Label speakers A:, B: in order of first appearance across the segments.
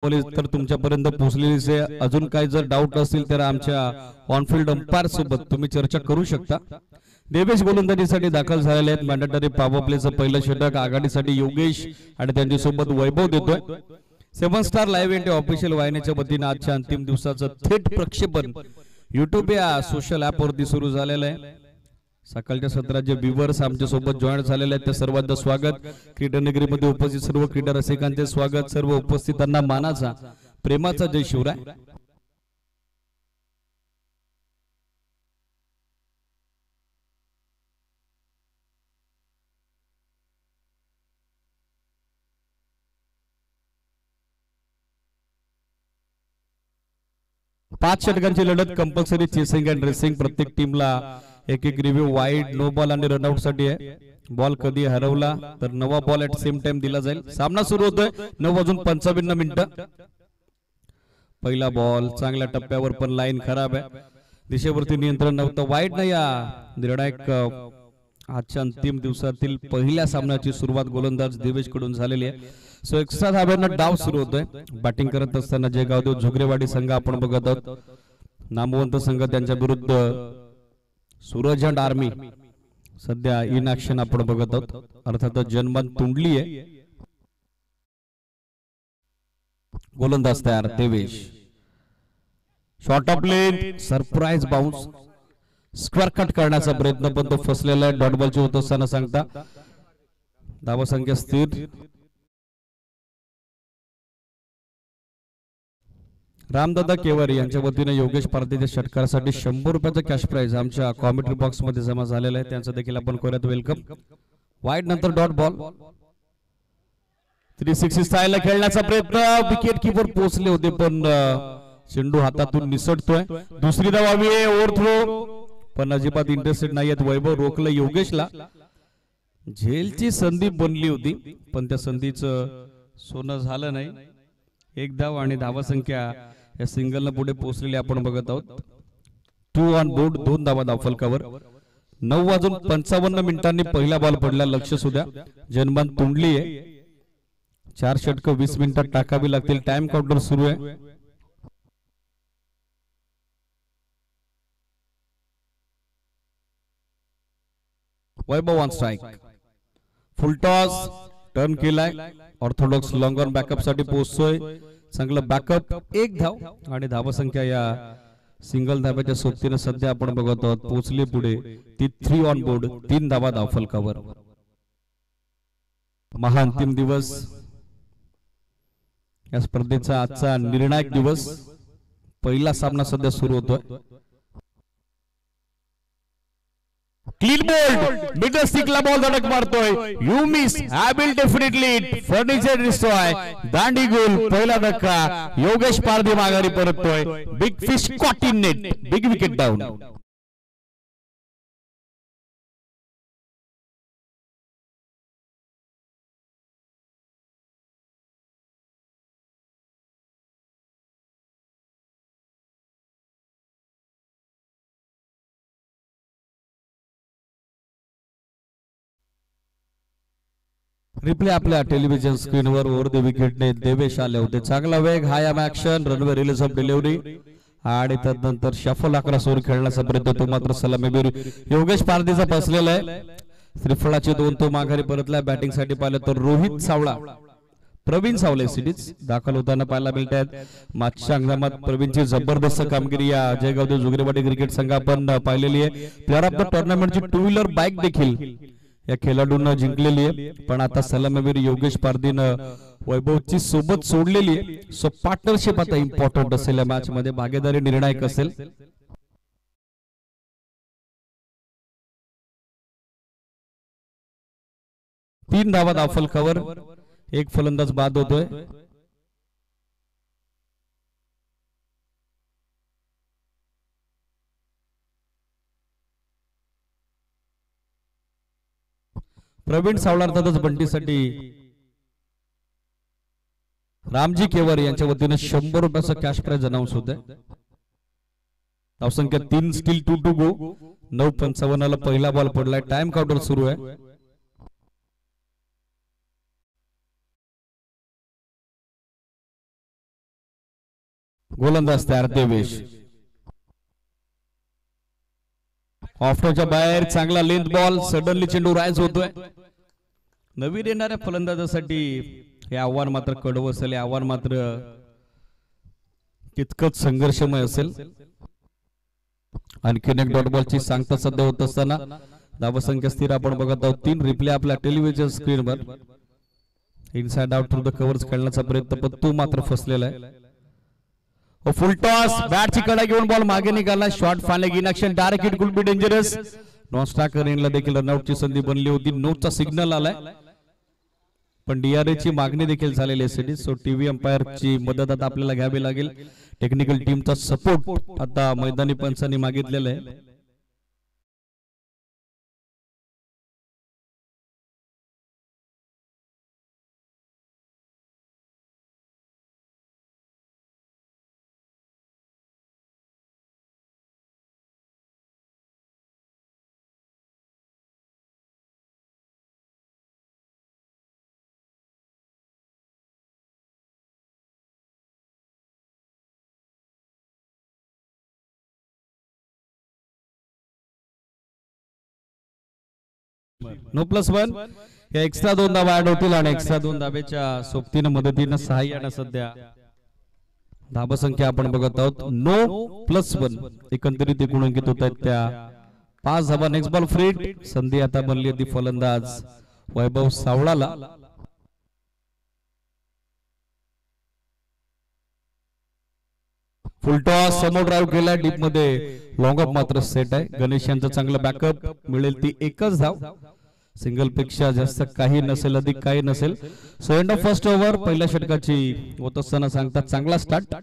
A: तर तुमच्यापर्यंत पोहोचलेलीच आहे। अजून काही जर डाऊट असतील तर आमच्या ऑनफिल्ड अंपायर सोबत तुम्ही चर्चा करू शकता। देवेश गोलंदाजीसाठी दाखल झालेले आहेत। मॅन्डेटरी पॉवर प्लेचं पहिलं षटक आघाडीसाठी योगेश आणि त्यांच्यासोबत वैभव देतोय। 7 स्टार लाईव्ह इंडिया ऑफिशियल वाहिनीच्या वतीने आजच्या अंतिम दिवसाचं थेट प्रक्षेपण YouTube या सोशल ऍप वरती सुरू झालेलं आहे। सकाळच्या सत्रात जे व्ह्यूअर्स आमच्या सोबत जॉईन झालेले आहेत त्या सर्वांचं स्वागत। क्रीडानगरीमध्ये उपस्थित सर्व क्रीडा रसिकांचे स्वागत। सर्व उपस्थितांना मानाचा प्रेमाचा जय शिवराय। पाच षटकांची लढत कंपल्सरी चेसिंग अँड रेसिंग। प्रत्येक टीमला एक एक रिव्ह्यू वाईड नो बॉल आणि रनआउट साठी आहे। बॉल कधी हरवला तर नवा बॉल ऍट सेम टाइम दिला जाईल। सामना सुरू होतोय 9:55 पहिला बॉल चांगल्या टप्प्यावर पण लाईन खराब आहे। दिशेवरती नियंत्रण नव्हतं। वाईड नाही या निर्णायक आजच्या अंतिम दिवसातील पहिल्या सामन्याची सुरुवात गोलंदाज देवेश कडून झालेली आहे। सो एक्स्ट्रा धाब्यानं डाव सुरू होतोय। बॅटिंग करत असताना जयगावदेव झुगरेवाडी संघ आपण बघत आहोत। नामवंत संघ त्यांच्या विरुद्ध सूरज अँड आर्मी सध्या इन ऍक्शन आपण बघत आहोत। अर्थातच जनमान तुंडली आहे। गोलंदाज तयार Devesh. Short of lane surprise bounce square cut करण्याचा प्रयत्न पण तो फसलेला आहे। डॉट बॉलची होत असताना सांगता धावा संख्या स्थिर। रामदादा केवारी यांच्या वतीने योगेश पारधीच्या षटकारासाठी 100 रुपयाचा कॅश प्राइज आमच्या कॉमेंट्री बॉक्स मध्ये जमा झालेला आहे। त्यांचं देखील आपण करूयात वेलकम। वाईड नंतर डॉट बॉल 360 स्टाईलला खेळण्याचा प्रयत्न। विकेट कीपर पोहोचले होते पण चेंडू हातातून निसटतोय। दुसरी धाव हवी आहे ओव्हर थ्रो पण अजिबात इंटरेस्टेड नाहीयेत। वैभव रोखलं योगेशला। झेलची संधी बनली होती पण त्या संधीचं सोनं झालं नाही। एक धाव आणि धावा संख्या या सिंगलला पुढे पोहोचलेली आपण बघत आहोत। 2 ऑन बोर्ड 2 धावा धावफलकावर। 9:55 पहिला बॉल पडला। लक्ष सुद्धा जनमान तुंडली आहे। 4 षटकं 20 मिनिटात टाकावी लागतील। टाइम काउंटर सुरू आहे। Vaibhav on strike full toss turn केलाय। ऑर्थोडॉक्स लॉंग ऑन बॅकअप साठी पोहोचतोय। चांगलं बॅकअप एक धाव आणि धावा संख्या या सिंगल धाब्याच्या सोबतीने सध्या आपण बघत आहोत पोहोचली पुढे ती 3 ऑन बोर्ड 3 धावा धावफलकावर। महाअंतिम दिवस या स्पर्धेचा आजचा निर्णायक दिवस। पहिला सामना सध्या सुरू होतोय। क्लीन बोल्ड मिडल स्टिकला बॉल धडक मारतोय। You miss I will definitely furniture destroy दांडी गोल पहिला धक्का। योगेश पारधी माघारी परततोय। Big fish caught in net big wicket down. Replay आपल्या टेलिव्हिजन स्क्रीनवर ओव्हर द विकेटने देवेश आले होते। चांगला वेग high arm action runway release of delivery आणि त्यानंतर शफल आकारासोर खेळण्याचा प्रयत्न तो मात्र सलामीवीर योगेश पारधीचा फसलेला आहे। त्रिफळाचे 2 तो माघारी परतला। बॅटिंग साठी पाहिलं तर रोहित सावळा प्रवीण सावले सिटीज दाखल होताना पाहायला मिळत आहेत। मागच्या हंगामात प्रवीणची जबरदस्त कामगिरी या जयगावदेव झुगरेवाडी क्रिकेट संघ आपण पाहिलेली आहे। प्लेअर ऑफ द टुर्नामेंटची 2 व्हीलर बाईक देखील या खेळाडूंना जिंकलेली आहे। पण आता सलामीवीर योगेश पारधीनं वैभवची सोबत सोडलेली आहे। सो पार्टनरशिप आता इम्पॉर्टंट असेल या मॅच मध्ये। भागीदारी निर्णायक असेल। तीन धावा धावफलकावर एक फलंदाज बाद होतोय। प्रवीण सावळा अर्थातच बंटीसाठी रामजी केवर यांच्या वतीने 100 रुपयाचा कॅश प्राइज अनाउन्स होत आहे। धावसंख्या 3 स्टील 2 टू गो। 9:55 ला पहिला बॉल पडलाय। टाइम काउंटर सुरू आहे। गोलंदाज तयार देवेश ऑफच्या बाहेर चांगला लेंथ बॉल सडनली चेंडू राईज होतोय. नवीन येणाऱ्या फलंदाजासाठी हे आव्हान मात्र कडवं असेल. हे आव्हान मात्र तितकंच संघर्षमय असेल. आणखीन एक डॉट बॉलची सांगता सध्या होत असताना धावसंख्या स्थिर आपण बघत आहोत. 3 रिप्ले आपल्या टेलिव्हिजन स्क्रीनवर. Inside out through the covers खेळण्याचा प्रयत्न पण तो मात्र फसलेला आहे. फुल टॉस बॅटची कडा घेऊन बॉल मागे निघाला. Shot final in action direct it could be dangerous. Non striker इनला देखील रनआउटची संधी बनली होती. नोटचा सिग्नल आलाय पण डीआरए ची मागणी देखील झालेली आहे. सो टीव्ही अंपायर ची मदत आता आपल्याला घ्यावी लागेल. टेक्निकल टीमचा सपोर्ट आता मैदानी पंचांनी मागितलेला आहे. नो +1 या एक्स्ट्रा 2 धावा ऍड होतील आणि एक्स्ट्रा 2 धावेच्या सोबतीनं मदतीनं सहाय्यानं सध्या धावसंख्या आपण बघत आहोत. नो +1 एकंदरीत एकूण अंकित होत आहेत त्या 5 धावा. Next ball free hit. संधी आता बनली होती फलंदाज वैभव सावळाला. फुल टॉस समोर ड्राइव्ह केला. डीप मध्ये लॉंग अप मात्र सेट आहे. गणेश यांचं चांगलं बॅकअप मिळेल ती एकच धाव. सिंगल पेक्षा जास्त काही नसेल अधिक काही नसेल. So and of first over. पहिल्या षटकाची होत असताना सांगतात चांगला स्टार्ट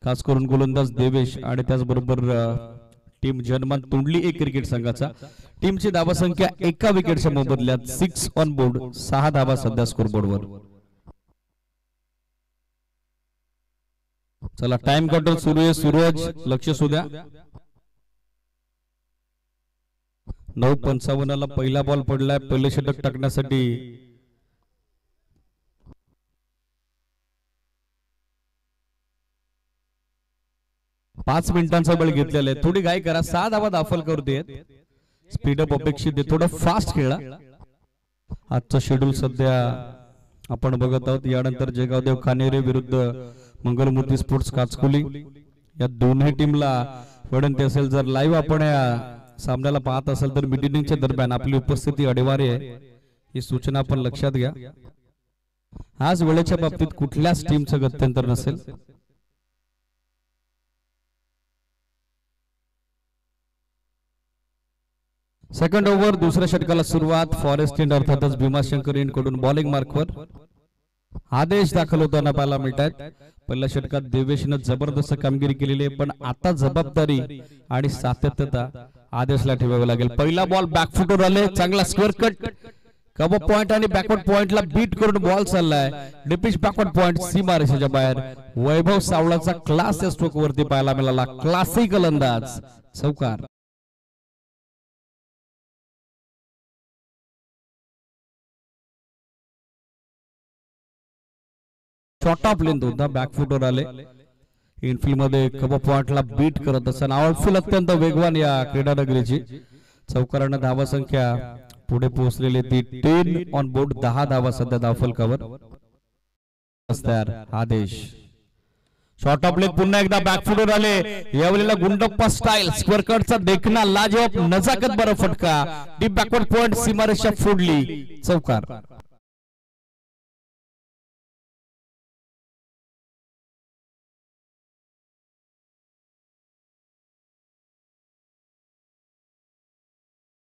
A: खास करून गोलंदाज देवेश आणि त्याचबरोबर टीम जनमान तुंडली एक क्रिकेट संघाचा. टीमची धावसंख्या एका विकेटच्या मोबदल्यात 6 ऑन बोर्ड. 6 धावा सध्या स्कोरबोर्डवर. चला टाइम काउंटर सुरू आहे. सूरज लक्ष सुद्या. 9:55 ला पहिला बॉल पडलाय. पहिले षटक टाकण्यासाठी पाच मिनिटांचा वेळ घेतलेला आहे. थोडी घाई करा. 6 धावा दाखल करते. स्पीडअप अपेक्षित आहे. थोडं फास्ट खेळा. आजचं शेड्यूल सध्या आपण बघत आहोत. यानंतर जयगावदेव खानेरे विरुद्ध मंगलमूर्ती स्पोर्ट्स काचकुली या दोन्ही टीमला विनंती असेल जर लाईव्ह आपण या सामन्याला पाहत असेल तर मीड इनिंगच्या दरम्यान आपली उपस्थिती अनिवार्य आहे. ही सूचना आपण लक्षात घ्या. आज वेळेच्या बाबतीत कुठल्याच टीमचं गत्यंतर नसेल. सेकंड ओव्हर दुसऱ्या षटकाला सुरुवात. फॉरेस्ट इंड अर्थातच भीमाशंकर इंड कडून बॉलिंग मार्कवर आदेश दाखल होताना पाहायला मिळत आहेत. पहिल्या षटकात देवेशनं जबरदस्त कामगिरी केलेली आहे पण आता जबाबदारी आणि सातत्यता आदेशला ठेवावी लागेल. पहिला बॉल बॅकफुटवर आले. चांगला स्क्वेअर कट कव्हर पॉइंट आणि बॅकवर्ड पॉइंटला बीट करून बॉल चाललाय. डिपिश बॅकवर्ड पॉइंट सीमा रेषेच्या बाहेर. वैभव सावळाचा क्लास या स्ट्रोक वरती पाहायला मिळाला. क्लासिकल अंदाज चौकार. शॉर्ट ऑफ लेंथ होता. बॅकफुटवर आले. इनफिल्ड मध्ये कव्हर पॉइंटला बीट करत असताना आउटफिल्ड अत्यंत वेगवान या क्रीडा नगरीची. चौकारानं धावा संख्या पुढे पोहोचलेली ती 10 ऑन बोर्ड. 10 धावा सध्या धावफलकावर. आदेश शॉर्ट ऑफ लेग पुन्हा एकदा बॅकफुटवर आले. यावेळेला गुंडप्पा स्टाईल स्क्वेअर कटचा देखना लाजवाब नजाकत बरा फटका. डीप बॅकवर्ड पॉइंट सीमारेषा फोडली. चौकार.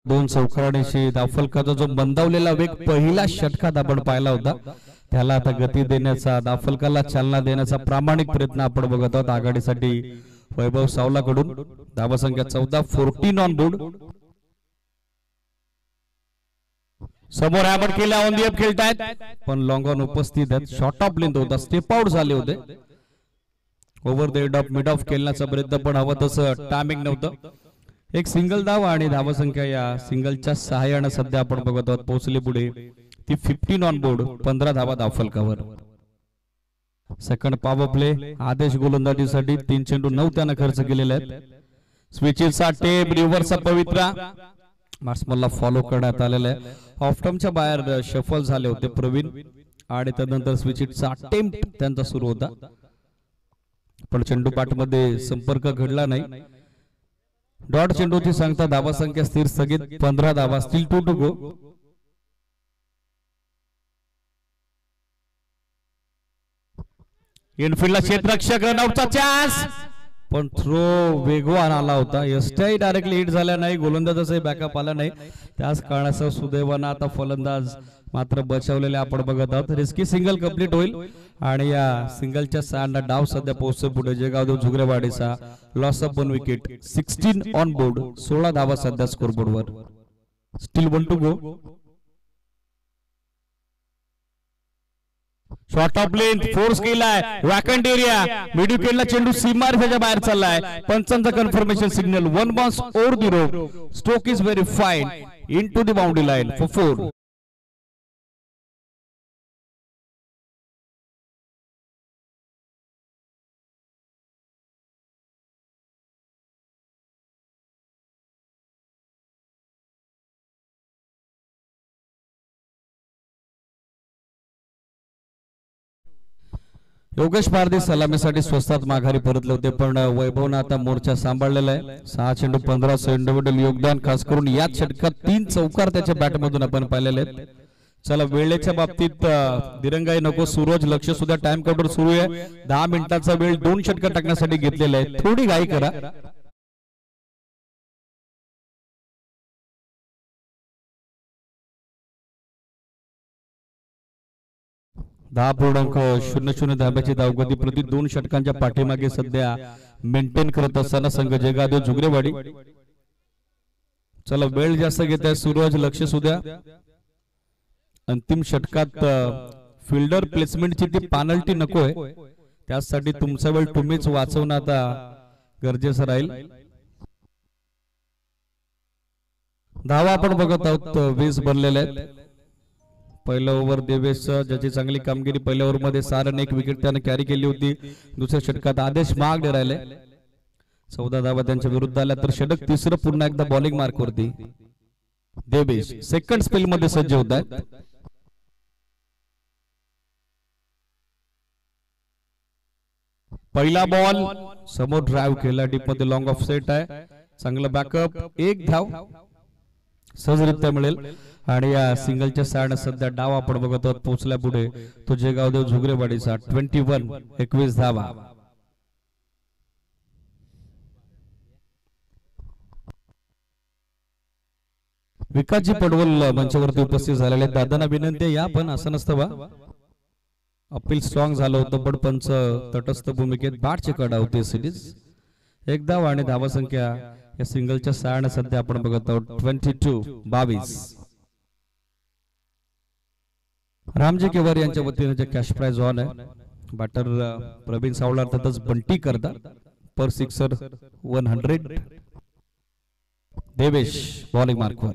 A: दोन चौकारांशी धावफलकाचा जो मंदावलेला वेग पहिल्या षटकात आपण पाहिला होता त्याला आता गती देण्याचा धावफलकाला चालना देण्याचा प्रामाणिक प्रयत्न आपण बघत आहोत. आघाडीसाठी वैभव सावला कडून धावसंख्या 14. 14 ऑन बोर्ड. समोर ॲबड केला. ऑन दी अप खेळतायत पण लॉंग ऑन उपस्थित आहेत. शॉर्ट ऑफ लेंथ होता. स्टेप आउट झाले होते. Over the end of mid of खेळण्याचा प्रयत्न पण हवं तसं टायमिंग नव्हतं. एक सिंगल धाव आणि धावसंख्या या सिंगलच्या सहाय्याने सध्या आपण बघत आहोत पोहोचली पुढे ती 15 ऑन बोर्ड. 15 धावा धावफलकावर. सेकंड पॉवर प्ले आदेश गोलंदाजीसाठी 3 चेंडू 9 त्यानं खर्च केलेले आहेत. स्विचेसचा टेप रिव्हर्सचा पवित्रा बॅट्समनला फॉलो करण्यात आलेला आहे. ऑफ टर्मच्या बाहेर शफल झाले होते प्रवीण आणि त्यानंतर स्विचचा अटेम्प्ट त्यांचा सुरू होता पण चेंडू पाठमध्ये संपर्क घडला नाही. डॉट चेंडूची सांगता धावा संख्या स्थिर स्थगित 15 धावा स्टील 2 टू गो. इनफिल्डला क्षेत्ररक्षक रनआउटचा चान्स पण थ्रो वेगवान आला होता. यष्टाही डायरेक्टली हिट झाला नाही. गोलंदाजाचाही बॅकअप आला नाही. त्याच कारणासह सुदैवानं आता फलंदाज मात्र बचावलेले आपण बघत आहोत. रिस्की सिंगल कंप्लीट होईल आणि या सिंगलच्या 6 डाव सध्या पोहोचतो पुढे जयगावदेव झुगरेवाडीचा. Loss of 1 wicket 16 on board 16 धावा सध्या स्कोरबोर्डवर. Still 1 to go. Short of length force केलाय वॅकंट एरिया मिड विकेटला चेंडू सीमारेषेच्या बाहेर चाललाय. पंचांचा confirmation signal 1 bounce over the rope. Stroke is very fine into the boundary line for 4. Yogesh Pardhi सलामीसाठी स्वस्तात माघारी परतले होते पण वैभवनं आता मोर्चा सांभाळलेला आहे. 6 चेंडू 15 इंडिव्हिज्युअल योगदान खास करून याच षटकात 3 चौकार त्याच्या बॅटमधून आपण पाहिलेले आहेत. चला वेळेच्या बाबतीत दिरंगाई नको. सूरज लक्ष सुद्धा टाइम काउंटर सुरू आहे. 10 मिनिटाचा वेळ 2 षटकं टाकण्यासाठी घेतलेला आहे. थोडी घाई करा. 10.00 धाब्याची धावगती प्रति 2 षटकांच्या पाठीमागे सध्या मेंटेन करत असताना संघ जयगावदेव झुगरेवाडी. चला वेळ जास्त घेत आहे सूरज लक्ष सुद्धा. अंतिम षटकात फिल्डर प्लेसमेंटची ती पेनल्टी नकोय. त्यासाठी तुमचा वेळ तुम्हीच वाचवणं आता गरजेचं राहील. धावा आपण बघत आहोत 20 बनलेले आहेत. पहिल्या ओव्हर देवेश ज्याची चांगली कामगिरी पहिल्या ओव्हर मध्ये 6 रन 1 विकेट त्याने कॅरी केली होती. दुसऱ्या षटकात आदेश मागणे राहिले. 14 धावा त्यांच्या विरुद्ध आल्या तर षटक तिसरं पुन्हा एकदा बॉलिंग मार्क वरती. देवेश सेकंड स्पेल मध्ये सज्ज होत आहेत. पहिला बॉल समोर ड्राइव्ह केला डीप मध्ये लॉंग ऑफ सेट आहे. चांगला बॅकअप 1 धाव सहजरित्या मिळेल आणि या सिंगलच्या 6 सध्या डाव आपण बघत आहोत पोहोचल्या पुढे तो जयगावदेव झुगरेवाडीचा 21 धावा. विकासजी पडवल मंचावरती उपस्थित झालेले. दादांना विनंती या पण असं नसतं बा. अपील स्ट्रॉंग झालं होतं पण पंच तटस्थ भूमिकेत बाटचे कडा होते. सिरीज 1 धाव आणि धावा संख्या या सिंगलच्या 6 सध्या आपण बघत आहोत 22. रामजी केवार यांच्या वतीने जे कॅश प्राइज ऑन आहे. बॅटर प्रवीण सावळा अर्थातच बंटी करता पर सिक्सर 100. देवेश बॉलिंग मार्कवर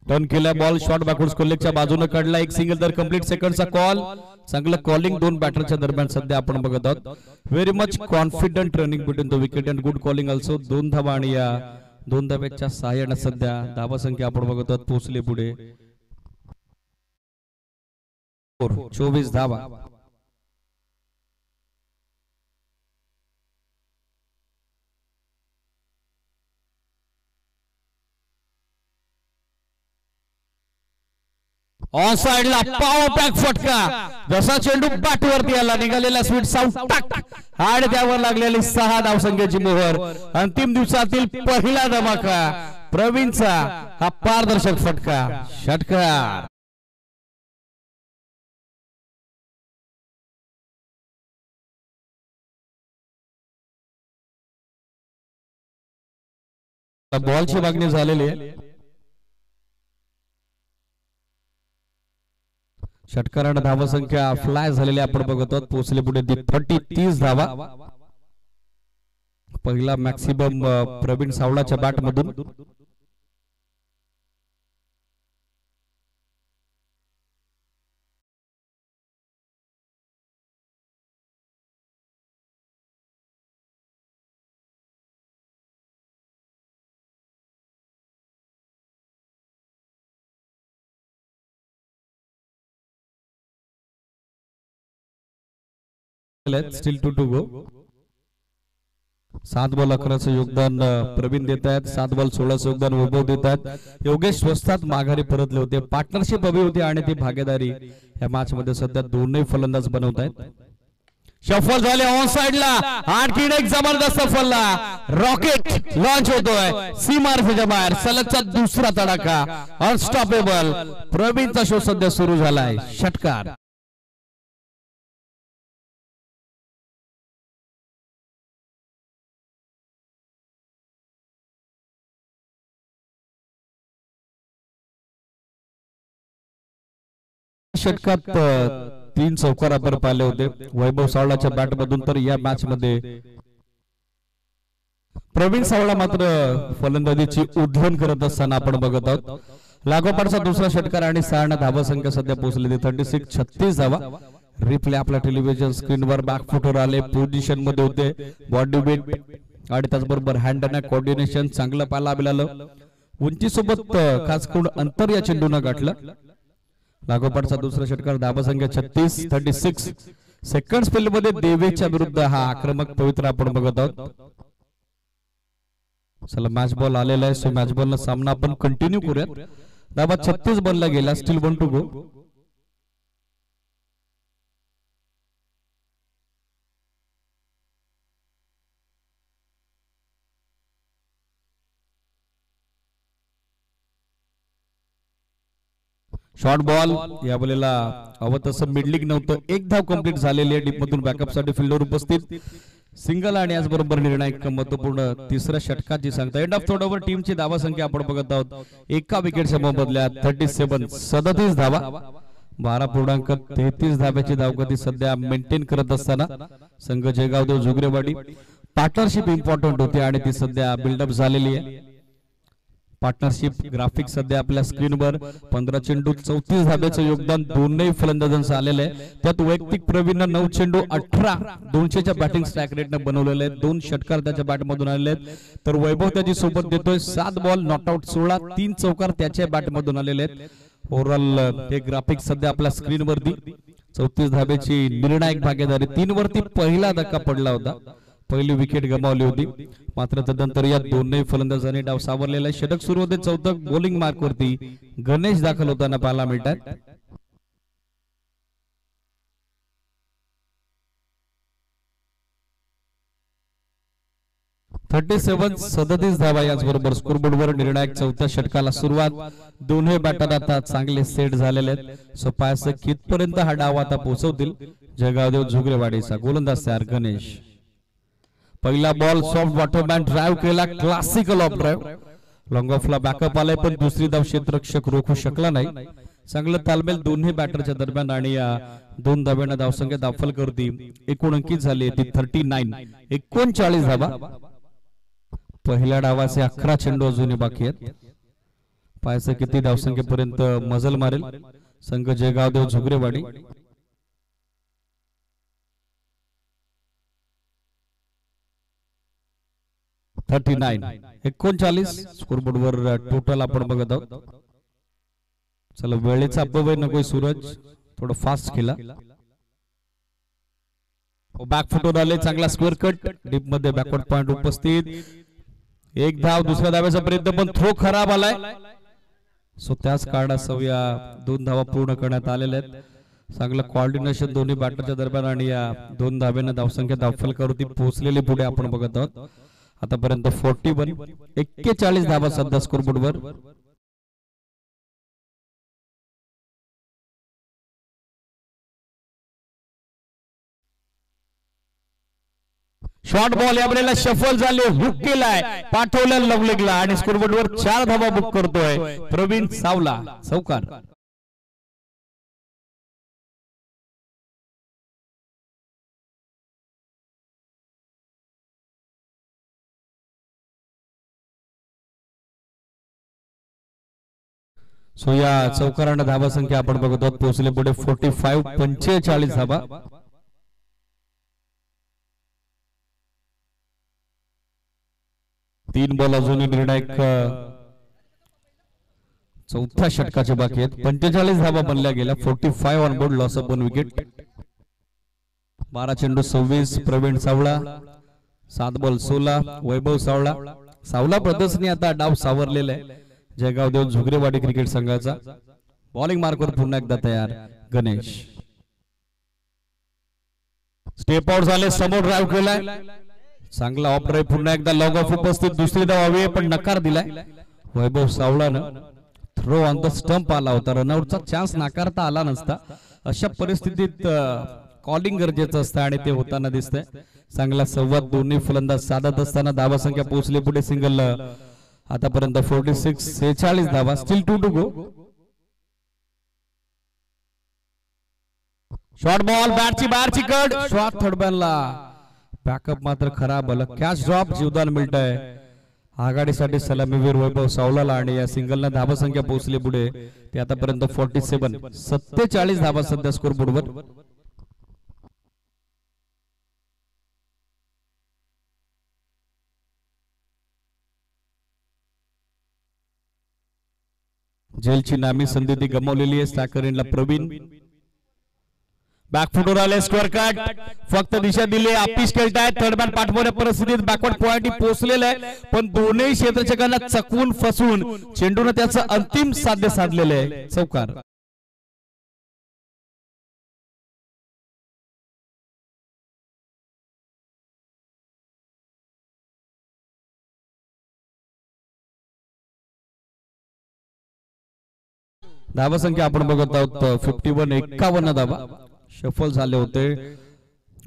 A: टर्न केला. बॉल शॉर्ट बॅकवर्ड कोल्लेच्या बाजूने काढला. 1 सिंगल तर कंप्लीट सेकंडचा कॉल. चांगलं कॉलिंग 2 बॅटरच्या दरम्यान सध्या आपण बघत आहोत. Very much confident running between the wicket and good calling also. 2 धावा आणि या 2 धाब्याच्या सहाय्याने सध्या धावा संख्या आपण बघत आहोत पोहोचले पुढे 24 धावा. ऑन साइडला पॉवर पॅक फटका. जसा चेंडू बॅट वरती आला निघालेला स्वीट साऊंड टाक आणि त्यावर लागलेली 6 धावसंख्येची मोहर. अंतिम दिवसातील पहिला धमाका प्रवीणचा हा पारदर्शक फटका. षटकार बॉलची मागणी झालेली आहे. षटकाराने धावा संख्या फ्लाय झालेली आपण बघत आहोत पोहोचले पुढे 30 धावा. पहिला मॅक्सिमम प्रवीण सावळाच्या बॅट मधून. Still 2 to go. 7 बॉल 11चं योगदान प्रवीण देत आहेत. 7 बॉल 16चं योगदान वैभव देत आहेत. योगेश स्वस्तात माघारी परतले होते. पार्टनरशिप हवी होती आणि ती भागीदारी या मॅच मध्ये सध्या दोन्ही फलंदाज बनवत आहेत. शफल झाले ऑन साइडला. आणखी एक जबरदस्त फल्ला. रॉकेट लॉन्च होतोय सीमारेषेच्या बाहेर. सलगचा दुसरा तडाखा. अनस्टॉपेबल. प्रवीणचा शो सध्या सुरू झालाय. षटकार. षटकात 3 चौकार आपण पाहिले होते वैभव सावळाच्या बॅट मधून. तर या मॅच मध्ये प्रवीण सावळा मात्र फलंदाजीची उधळण करत असताना आपण बघत आहोत. लागोपाठचा दुसरा षटकार आणि 6 धावा संख्या सध्या पोहोचलेली. 36 धावा. रिप्ले आपल्या टेलिव्हिजन स्क्रीनवर बॅक फुटवर आले. पोझिशन मध्ये होते. बॉडी वेट आणि त्याचबरोबर हँड अँड कोऑर्डिनेशन चांगलं पाहायला मिळालं. उंचीसोबत खास करून अंतर या चेंडूनं गाठलं. लागोपाठचा दुसरा षटकार. धावा संख्या 36. सेकंड स्पेल मध्ये देवेच्या विरुद्ध हा आक्रमक पवित्र आपण बघत आहोत. चला मॅच बॉल आलेला आहे. सो मॅच बॉल न सामना आपण कंटिन्यू करूयात. धावा 36 बॉलला गेला. Still 1 to go. Short ball. या बॉलला हवं तसं मिडलिंग नव्हतं. एक धाव कंप्लीट झालेली आहे. डीप मधून बॅकअप साठी फिल्डर उपस्थित. सिंगल आणि याचबरोबर निर्णायक महत्वपूर्ण तिसऱ्या षटकाची सांगता. एंड ऑफ थर्ड ओव्हर टीमची धावा संख्या आपण बघत आहोत. एका विकेटच्या मोबदल्यात 37 धावा. 12.33 धाब्याची धावगती सध्या मेंटेन करत असताना संघ जयगावदेव जुगरेवाडी. पार्टनरशिप इम्पॉर्टंट होती आणि ती सध्या बिल्डअप झालेली आहे. पार्टनरशिप ग्राफिक सध्या आपल्या स्क्रीनवर. 15 चेंडू 34 धाब्याचं योगदान दोन्ही फलंदाजांचं आलेलं आहे. त्यात वैयक्तिक प्रवीण 9 चेंडू 18 200च्या बॅटिंग स्ट्राइक रेटने बनवलेले आहेत. 2 षटकार त्याच्या बॅट मधून आलेले आहेत. तर वैभव त्याची सोबत देतोय. 7 बॉल नॉट आउट 16 3 चौकार त्याच्या बॅट मधून आलेले आहेत. ओव्हरऑल हे ग्राफिक सध्या आपल्या स्क्रीनवरती. 34 धाब्याची निर्णायक भागीदारी. 3 वरती पहिला धक्का पडला होता. पहिली विकेट गमावली होती. मात्र तदनंतर या दोन्ही फलंदाजांनी डाव सावरलेला आहे. षटक सुरू होते. चौथं बॉलिंग मार्क वरती गणेश दाखल होताना पाहायला मिळतात. (37) धावा. याचबरोबर स्कोरबोर्डवर निर्णायक चौथ्या षटकाला सुरुवात. दोन्ही बॅटर आता चांगले सेट झालेले आहेत. सोपायस कितपर्यंत हा डाव आता पोहोचवतील जयगावदेव झुगरेवाडीचा गोलंदाज तयार गणेश. पहिला बॉल सॉफ्ट बॉटममॅन ड्राइव्ह केला. Classical off drive. लॉंग ऑफला बॅकअप आलाय पण दुसरी धाव क्षेत्ररक्षक रोखू शकला नाही. चांगलं तालमेल दोन्ही बॅटरच्या दरम्यान आणि या 2 धाब्यांना धावसंख्या दाखल करती. एकूण अंकित झाली ती 39 धावा. पहिल्या डावाचे 11 चेंडू अजूनही बाकी आहेत. पाहायचं किती धावसंख्येपर्यंत मजल मारेल संघ जयगावदेव झुगरेवाडी. स्कोरबोर्डवर टोटल आपण बघत आहोत. चला वेळेचा अपव्यय नकोय. सूरज थोडं फास्ट केला. बॅक फुटवर आले. चांगला स्क्वेअर कट. डीप मध्ये बॅकवर्ड पॉइंट उपस्थित. एक धाव. दुसऱ्या धाव्याचा प्रयत्न पण थ्रो खराब आलाय. सो त्याच कारणास्तव या 2 धावा पूर्ण करण्यात आलेल्या आहेत. चांगलं कोऑर्डिनेशन दोन्ही बॅटरच्या दरम्यान आणि या 2 धाब्यांना धावसंख्या दाखल करून ती पोहोचलेली पुढे आपण बघत आहोत. आतापर्यंत 41 धावा सध्या स्कोरबोर्डवर. शॉर्ट बॉल या बॉलला शफल झाले. हुक केलाय. पाठवल्या लवलेगला आणि स्कोरबोर्डवर 4 धावा बुक करतोय प्रवीण सावला. चौकार. सो या चौकारांना धावा संख्या आपण बघत आहोत पोहोचले पुढे 45 धावा. तीन बॉल अजूनही निर्णायक चौथ्या षटकाचे बाकी आहेत. 45 धावा बनल्या गेल्या. 45 on board. Loss of 1 wicket. 12 चेंडू 26 प्रवीण सावळा, 7 बॉल 16 वैभव सावळा. सावला प्रदर्शनी आता डाव सावरलेला आहे जयगाव देव झुगरेवाडी क्रिकेट संघाचा. बॉलिंग मार्कवर पुन्हा एकदा तयार गणेश. स्टेप आउट झाले, समोर ड्राइव्ह केलाय, चांगला ऑफ ड्राइव्ह, पुन्हा एकदा लॉग ऑफ उपस्थित. दुसरी धाव हवी आहे पण नकार दिलाय वैभव सावळानं. थ्रो ऑन द स्टंप आला होता, रनआउटचा चान्स नाकारता आला नसता. अशा परिस्थितीत कॉलिंग गरजेचं असतं आणि ते होताना दिसतंय. चांगला संवाद दोन्ही फलंदाज साधत असताना धावा संख्या पोहोचली पुढे. सिंगल आतापर्यंत 46 धावा, still 2 to go. Short ball, बॅटची बाहेरची कड, शॉट थर्ड बॅनला. बॅकअप मात्र खराब आलं, कॅच ड्रॉप, जीवदान मिळतंय आघाडीसाठी सलामीवीर वैभव सावलाला. आणि या सिंगलनं धावा संख्या पोहोचली पुढे. ते आतापर्यंत 47 धावा सध्या स्कोर बोर्डवर. जेलची नामी संधी ती गमावलेली आहे. स्टॅकरला प्रवीण बॅकफुटवर आले, स्क्वेअर कट, फक्त दिशा दिली, अपिश खेळताय. थर्ड बॅट पाठवण्या परिस्थितीत बॅकवर्ड पॉइंट पोहोचलेलं आहे पण दोन्ही क्षेत्ररक्षकांना चकवून फसवून चेंडूने त्याचं अंतिम साध्य साधलेलं आहे. चौकार. धावा संख्या आपण बघत आहोत 51 धावा. शफल झाले होते,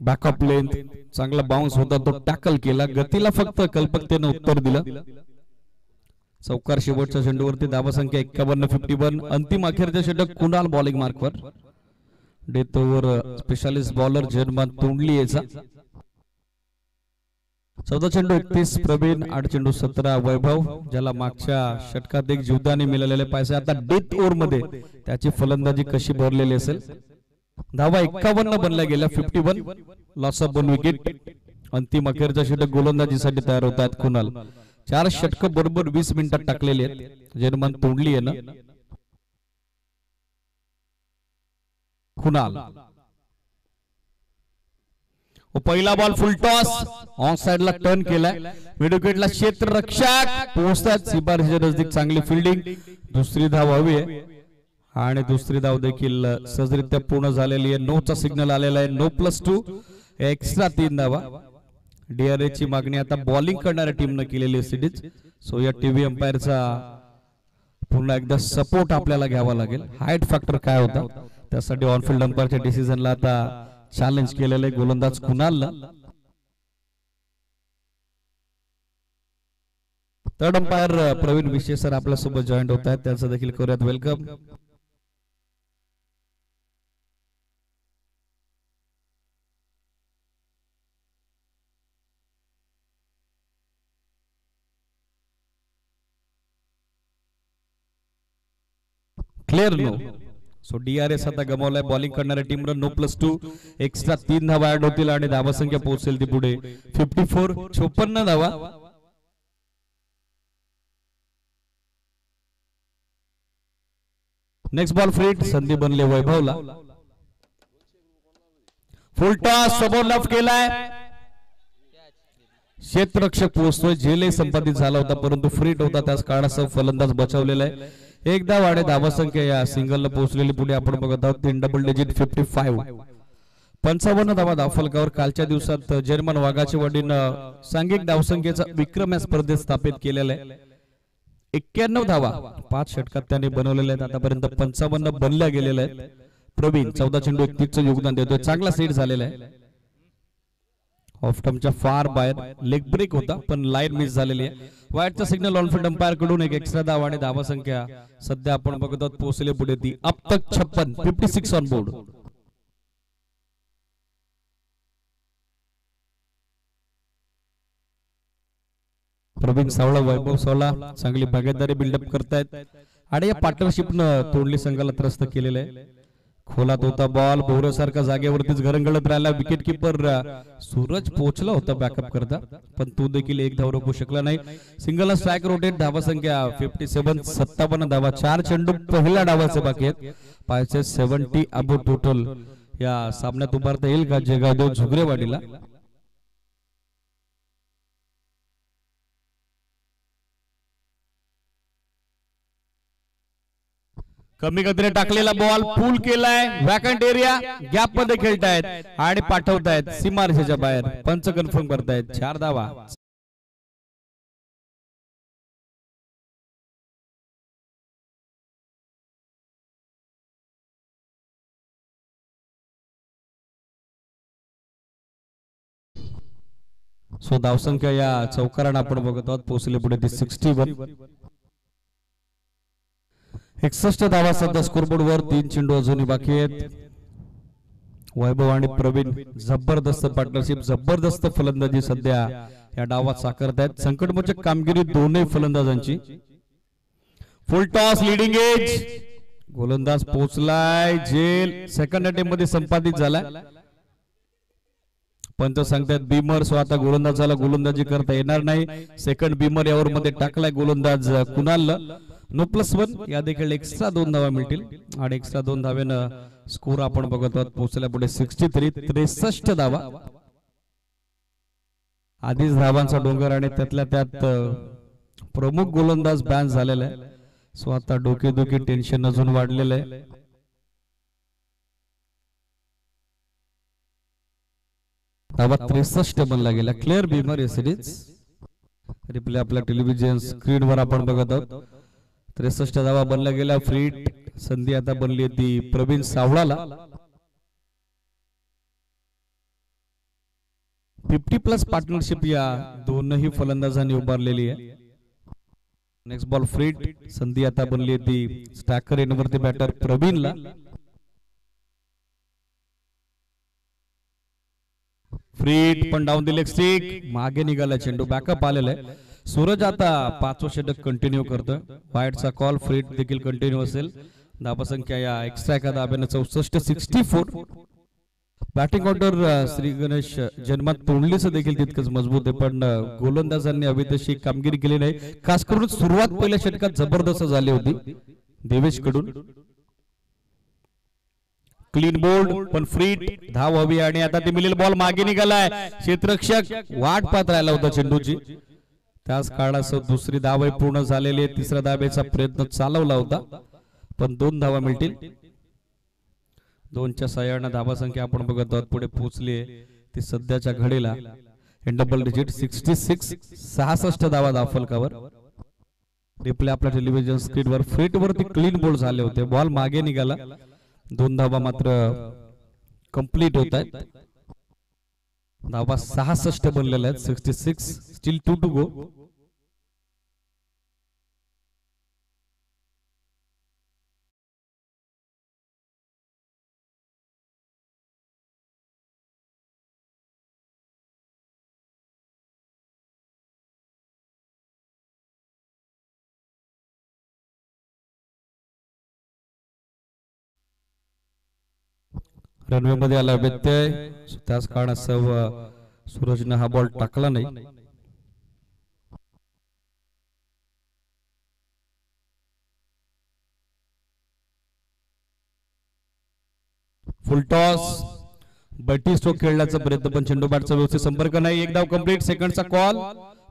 A: बॅकअप लेंथ चांगला बाउन्स होता, तो टॅकल केला, गतीला फक्त कल्पकतेने उत्तर दिलं. चौकार शेवटच्या चेंडूवरती. धावा संख्या 51. अंतिम अखेरचे षटक कुणाल बॉलिंग मार्कवर. Death over specialist bowler Jarman Tondli याचा. 14 चेंडू 31 प्रवीण, 8 चेंडू 17 वैभव, ज्याला मागच्या षटकात एक जीवदानी मिळालेले पैसे आता डेथ ओव्हर मध्ये त्याची फलंदाजी कशी भरलेली असेल. धावा 51 बनल्या गेल्या. 51, लॉस ऑफ 1 विकेट. अंतिम अखेरचा षटक गोलंदाजीसाठी तयार होत आहेत कुणाल. 4 षटक बरोबर 20 मिनिटात टाकलेली आहेत जर्मन तोंडली आहे ना. कुणाल पहिला बॉल फुल टॉस, ऑन साइडला टर्न केलाय, मिड विकेटला क्षेत्ररक्षक पोहोचतात. शिबारच्या नजदीक चांगली फिल्डिंग. दुसरी धाव हवी आहे आणि दुसरी धाव देखील सहजरित्या पूर्ण झालेली आहे. 9चा सिग्नल आलेला आहे. 9+2 एक्स्ट्रा 3 धावा. डीआरए ची मागणी आता बॉलिंग करणाऱ्या टीमनं केलेली सिरीज. सो या टीव्ही अंपायरचा पुन्हा एकदा सपोर्ट आपल्याला घ्यावा लागेल. हाईट फॅक्टर काय होता त्यासाठी ऑनफिल्ड अंपायरच्या डिसिजनला आता चॅलेंज केलेलं आहे गोलंदाज कुणालला. थर्ड अंपायर प्रवीण विशे सर आपल्या सोबत जॉईंट होत आहेत, त्यांचं देखील करूयात welcome. Clear no. So DRS आता गमावलाय. बॉलिंग करणाऱ्या टीमला 9+2 एक्स्ट्रा 3 धावा ऍड होतील आणि धावा संख्या पोहोचेल ती पुढे 54 धावा. नेक्स्ट बॉल फ्रीट, संधी बनले वैभवला. फुल टॉस समोर लफ केलाय, क्षेत्ररक्षक पोहोचतोय. झेलही संपादित झाला होता परंतु फ्रीट होता, त्याच कारणासह फलंदाज बचावलेला आहे. एकदा वाढे धावा संख्या या सिंगलला पोहोचलेली पुढे आपण बघत आहोत 3 डबल डिजिट 55. 55 धावा धावफलकावर. कालच्या दिवसात जर्मन वाघाचे वडीनं सांघिक धावसंख्येचा विक्रम या स्पर्धेत स्थापित केलेला आहे. 91 धावा 5 षटकात त्याने बनवलेल्या आहेत. आतापर्यंत 55 बनल्या गेलेल्या आहेत. प्रवीण 14 चेंडू 31 चं योगदान देतोय. चांगला सेट झालेला आहे. ऑफ टर्मच्या फार बाहेर लेग ब्रेक होता पण लाईन मिस झालेली आहे. वाईटचा सिग्नल ऑनफिल्ड अंपायर कडून एक एक्स्ट्रा धाव आणि धावा संख्या सध्या आपण बघत आहोत पोहोचले पुढे ती अब तक 56 ऑन बोर्ड. प्रवीण सावळा वैभव सावळा चांगली भागीदारी बिल्डअप करतायत आणि या पार्टनरशिपनं तोंडली संघाला त्रस्त केलेलं आहे. खोलात होता बॉल, बोरसारखा जागेवरतीच घरंगळत राहिला. विकेट किपर सूरज पोहोचला होता बॅकअप करता पण तो देखील एक धाव रोखू शकला नाही. Single strike rotate. धावा संख्या 57 धावा. 4 चेंडू पहिल्या डावाचे बाकी आहेत. 70 अबो टोटल या सामन्यात उभारता येईल का जयगावदेव झुगरेवाडीला? कमी गतीने टाकलेला बॉल पूल केलाय, वॅकंट एरिया गॅप मध्ये खेळतायत आणि पाठवतायत सीमारेषेच्या बाहेर. पंच कन्फर्म करतायत 4 धावा. सो धावसंख्या या चौकारानं आपण बघत आहोत पोहोचले पुढे ती 61. 61 धावा सध्या स्कोरबोर्ड वर. 3 चेंडू अजूनही बाकी आहेत. वैभव आणि प्रवीण जबरदस्त पार्टनरशिप, जबरदस्त फलंदाजी सध्या या डावात साकारत आहेत. संकटमोचक कामगिरी दोन्ही फलंदाजांची. फुल टॉस लीडिंग एज, गोलंदाज पोहोचलाय जेल. सेकंड अटेम्प्ट मध्ये संपादित झालाय. पंच सांगतात बीमर सो आता गोलंदाजाला गोलंदाजी करता येणार नाही. सेकंड बीमर यावर मध्ये टाकलाय गोलंदाज कुणाल. नो +1 या देखील एक्स्ट्रा 2 धावा मिळतील आणि एक्स्ट्रा 2 धाव्यानं स्कोर आपण बघत आहोत पोहोचल्या पुढे 63. 63 धावा. आधीच धावांचा डोंगर आणि त्यातल्या त्यात प्रमुख गोलंदाज बॅन झालेला आहे. सो आता डोकेदुखी टेन्शन अजून वाढलेलं आहे. धावा 63 बनला गेला. क्लिअर बीमर सिरीज रिप्ले आपल्या टेलिव्हिजन स्क्रीनवर आपण बघत आहोत. 63 धावा बनला गेला. फ्रीट संधी आता बनली ती प्रवीण सावळाला. 50+ पार्टनरशिप या दोनही फलंदाजांनी उभारलेली आहे. नेक्स्ट बॉल फ्रीट, संधी आता बनली ती स्टॅकर एनवरती बॅटर प्रवीणला. फ्रीट पण डाऊन द लेग स्टिक, मागे निघाला चेंडू. बॅकअप आलेला आहे. सूरज आता 5वं षटक कंटिन्यू करतोय. वाईडचा कॉल. फ्रीट देखील कंटिन्यू असेल. धावा संख्या या एक्स्ट्रा एका धाब्यानं 64. 64. बॅटिंग ऑर्डर श्री गणेश जन्मात तोंडलीचं देखील तितकंच मजबूत आहे, पण गोलंदाजांनी हवी तशी कामगिरी केली नाही. खास करून सुरुवात पहिल्या षटकात जबरदस्त झाली होती देवेश कडून. क्लीन बोल्ड पण फ्रीट धाव हवी आणि आता ती मिलेल बॉल मागे निघालाय. क्षेत्ररक्षक वाट पाहत राहिला होता चेंडूची. त्याच काळासह दुसरी धाव पूर्ण झालेली आहे. तिसऱ्या धावेचा प्रयत्न चालवला होता पण 2 धावा मिळतील. 2च्या सहाय्याने धावा संख्या आपण बघत आहोत पुढे पोहोचली आहे ती सध्याच्या घडीला इन डबल डिजिट 66. 66 धावा धावफलकावर. रिप्ले आपल्या टेलिव्हिजन स्क्रीनवर. फ्रीट वरती क्लीन बोल्ड झाले होते. बॉल मागे निघाला. 2 धावा मात्र कंप्लीट होत आहेत. धावा 66 बनलेल्या आहेत. 66. Steel 2 to go. रनवे मध्ये आला व्यत्यय. त्याच कारणास्तव सूरजने हा बॉल टाकला नाही. Full toss. बॅटी स्ट्रोक खेळण्याचा प्रयत्न पण चेंडू बॅटचा व्यवस्थित संपर्क नाही. एक धाव कंप्लीट. सेकंडचा कॉल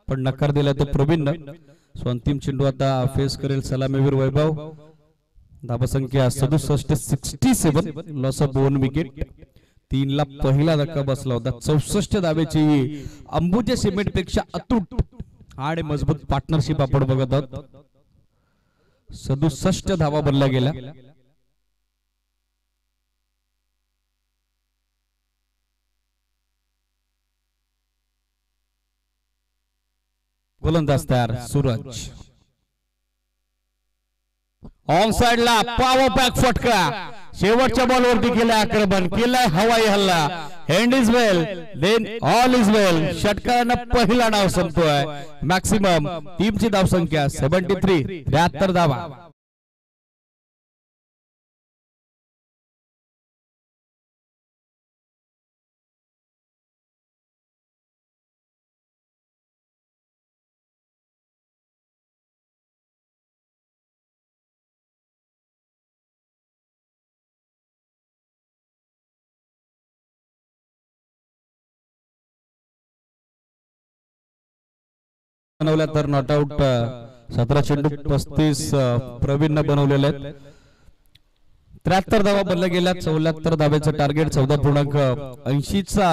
A: पण नकार दिला तो प्रवीणनं. सो अंतिम चेंडू आता फेस करेल सलामीवीर वैभव. धावा संख्या 67. 67. Loss of 1 wicket. 3 ला पहिला धक्का बसला होता. 64 धावेची अंबुजा सिमेंट पेक्षा अतूट आणि मजबूत पार्टनरशिप आपण बघत आहोत. 67 धावा बनला गेला. गोलंदाज तयार सूरज. ऑन साइड ला पॉवर बॅक फटका. शेवटच्या बॉलवरती केलाय आक्रमण. केलाय हवाई हल्ला. Hand is well then all is well. षटकारानं पहिला डाव संपतोय. मॅक्सिमम टीमची धावसंख्या 73. 73 धावा. बनवल्या तर नॉट आउट 17 चेंडू 35 प्रवीण बनवलेले आहेत. 73 धावा बनल्या गेल्या. 74 धाब्याचं टार्गेट 14.80 चा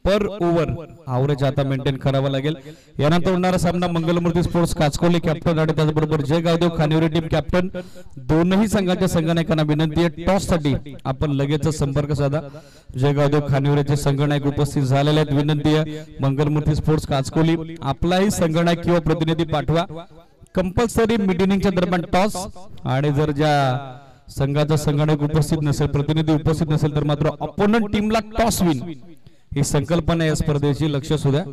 A: पर ओव्हर आवरेज आता मेंटेन करावा लागेल. यानंतर होणारा सामना मंगलमूर्ती स्पोर्ट्स काचकोली कॅप्टन आणि त्याचबरोबर जय गावदेव खानिवरे टीम कॅप्टन. दोनही संघाच्या संघनायकांना विनंती आहे टॉस साठी आपण लगेच संपर्क साधा. जय गावदेव खानिवरेचे संघनायक उपस्थित झालेले आहेत. विनंती आहे मंगलमूर्ती स्पोर्ट्स काचकोली आपलाही संघनायक किंवा प्रतिनिधी पाठवा. कंपल्सरी मीटिंगच्या दरम्यान टॉस आणि जर ज्या संघाचा संघनायक उपस्थित नसेल प्रतिनिधी उपस्थित नसेल तर मात्र अपोनंट टीमला टॉस विन ही संकल्पना या स्पर्धेची. लक्ष असू द्या.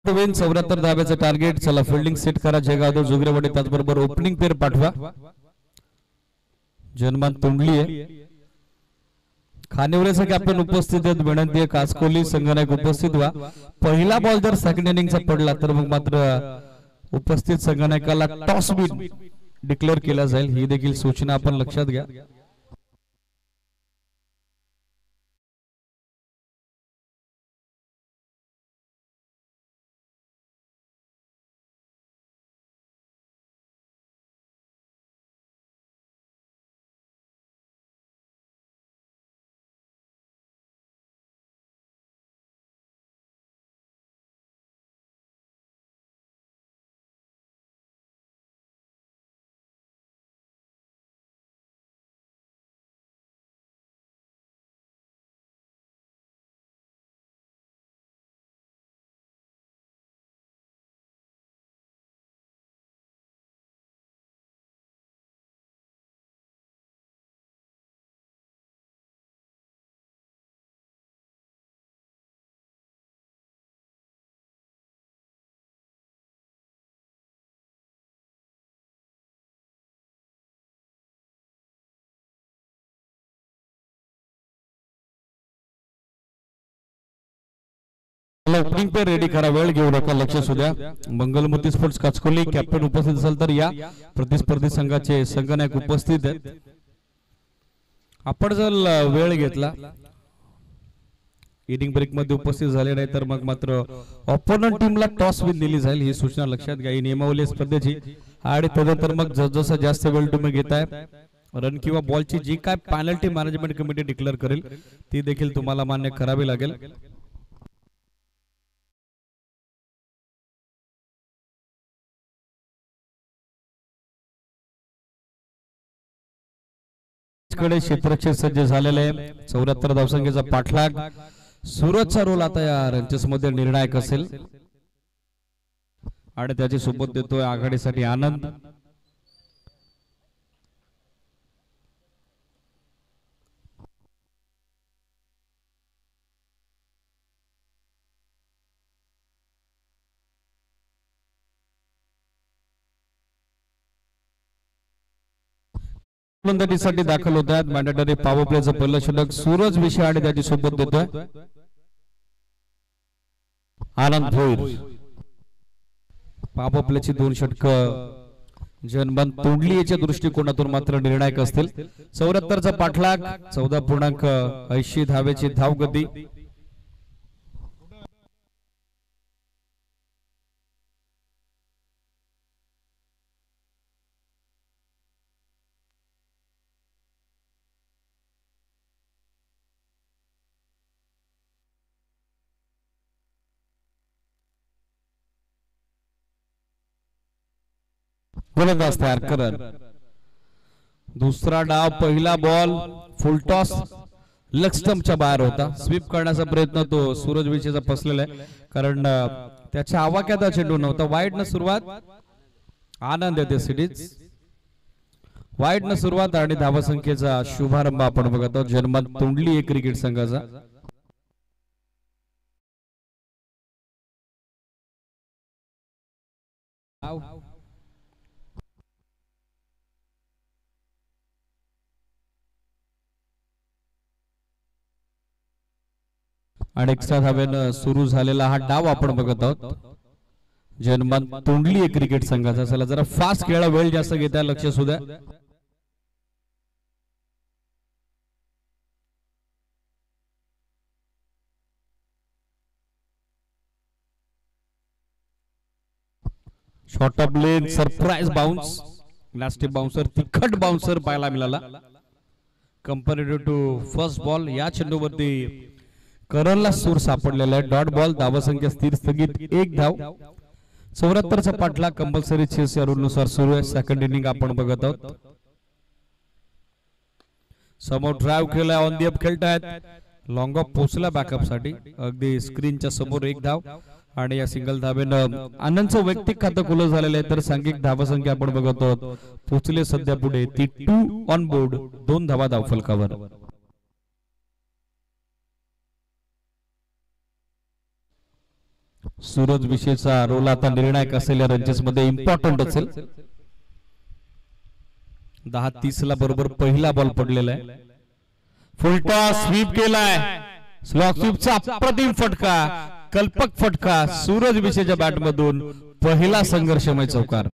A: विन 74 धाब्याचं टार्गेट. चला फिल्डिंग सेट करा. जयगावदेव जोगरेवाडी त्याचबरोबर ओपनिंग पेअर पाठवा. जनमान तोंडली आहे. खानिवरेचा कॅप्टन उपस्थित आहेत. विनंती आहे काचकोली संघनायक उपस्थित व्हा. पहिला बॉल जर सेकंड इनिंगचा पडला तर मग मात्र उपस्थित संघनायकाला टॉस विन डिक्लेअर केला जाईल. ही देखील सूचना आपण लक्षात घ्या. ओपनिंग पे रेडी करा. वेळ घेऊ नका. लक्ष असू द्या. मंगलमूर्ती स्पोर्ट्स काचकोली कॅप्टन उपस्थित असेल तर या. प्रतिस्पर्धी संघाचे संघनायक उपस्थित आहेत. आपण जर वेळ घेतला इनिंग ब्रेक मध्ये उपस्थित झाले नाही तर मग मात्र ऑपोनंट टीमला टॉस विन दिली जाईल. ही सूचना लक्षात घ्या. ही नियमावली स्पर्धेची आणि त्यानंतर मग जसं जास्त वेळ तुम्ही घेताय रन किंवा बॉलची जी काय पेनल्टी मॅनेजमेंट कमिटी डिक्लेअर करेल ती देखील तुम्हाला मान्य करावी लागेल. कडे क्षेत्ररक्षक सज्ज झालेले आहे. 74 धावसंख्येचा पाठलाग. सूरजचा रोल आता या रनचेस मध्ये निर्णायक असेल आणि त्याची सोबत देतोय आघाडीसाठी आनंद. फलंदाजीसाठी दाखल होत आहेत. मॅन्डेटरी पॉवर प्लेचं पहिलं षटक सूरज विषय आणि त्याची सोबत देतोय आनंद भोईर. पॉवर प्लेची 2 षटक जनमान तोंडली याच्या दृष्टिकोनातून मात्र निर्णायक असतील. 74 चा पाठलाग. 14.80 धावेची धावगती. गोलंदाज तयार करत. दुसरा डाव. पहिला बॉल फुलटॉस लेग स्टंपच्या बाहेर होता. स्वीप करण्याचा प्रयत्न तो सूरज विषयचा फसलेला आहे कारण त्याच्या आवाक्यात चेंडू नव्हता. वाईड न सुरुवात. आनंद येते सिटीज. वाईड न सुरुवात आणि धावसंख्येचा शुभारंभ आपण बघत आहोत. जनमत तोंडली एक क्रिकेट संघाचा. आणि एक्स्ट्रा धाब्यानं सुरू झालेला हा डाव आपण बघत आहोत. जन्मान तोंडली क्रिकेट संघाचा. चला जरा फास्ट खेळा, वेळ जास्त घेता, लक्ष सुद्धा. Short of lane, surprise bounce, last bouncer, तिखट बाउन्सर पाहायला मिळाला. कंपॅरेटिव्ह टू फर्स्ट बॉल या चेंडूवरती करणला सूर सापडलेला आहे. डॉट बॉल, धावसंख्या स्थिर स्थगित, 1 धाव. 74चा पाठला कंपल्सरी 6 रूलनुसार सुरू आहे. सेकंड इनिंग आपण बघत आहोत. समोर ड्राइव्ह केला, ऑन दी अप खेळतायत. लॉंग ऑफ पोचला बॅकअप साठी, अगदी स्क्रीनच्या समोर 1 धाव. आणि या सिंगल धावेनं आनंदचं वैयक्तिक खातं खुलं झालेलं आहे. तर सांघिक धावसंख्या आपण बघत आहोत, पोचले सध्या पुढे ती 2 ऑन बोर्ड, 2 धावा धावफलकावर. सूरज विषयीचा रोल आता निर्णायक असेल या रंजेस मध्ये, इम्पॉर्टंट असेल. 10:30 ला बरोबर पहिला बॉल पडलेला आहे. फुलटॉस स्वीप केलाय, स्लॉग स्वीपचा अप्रतिम फटका, कल्पक फटका सूरज विषयच्या बॅट मधून. पहिला संघर्षमय चौकार.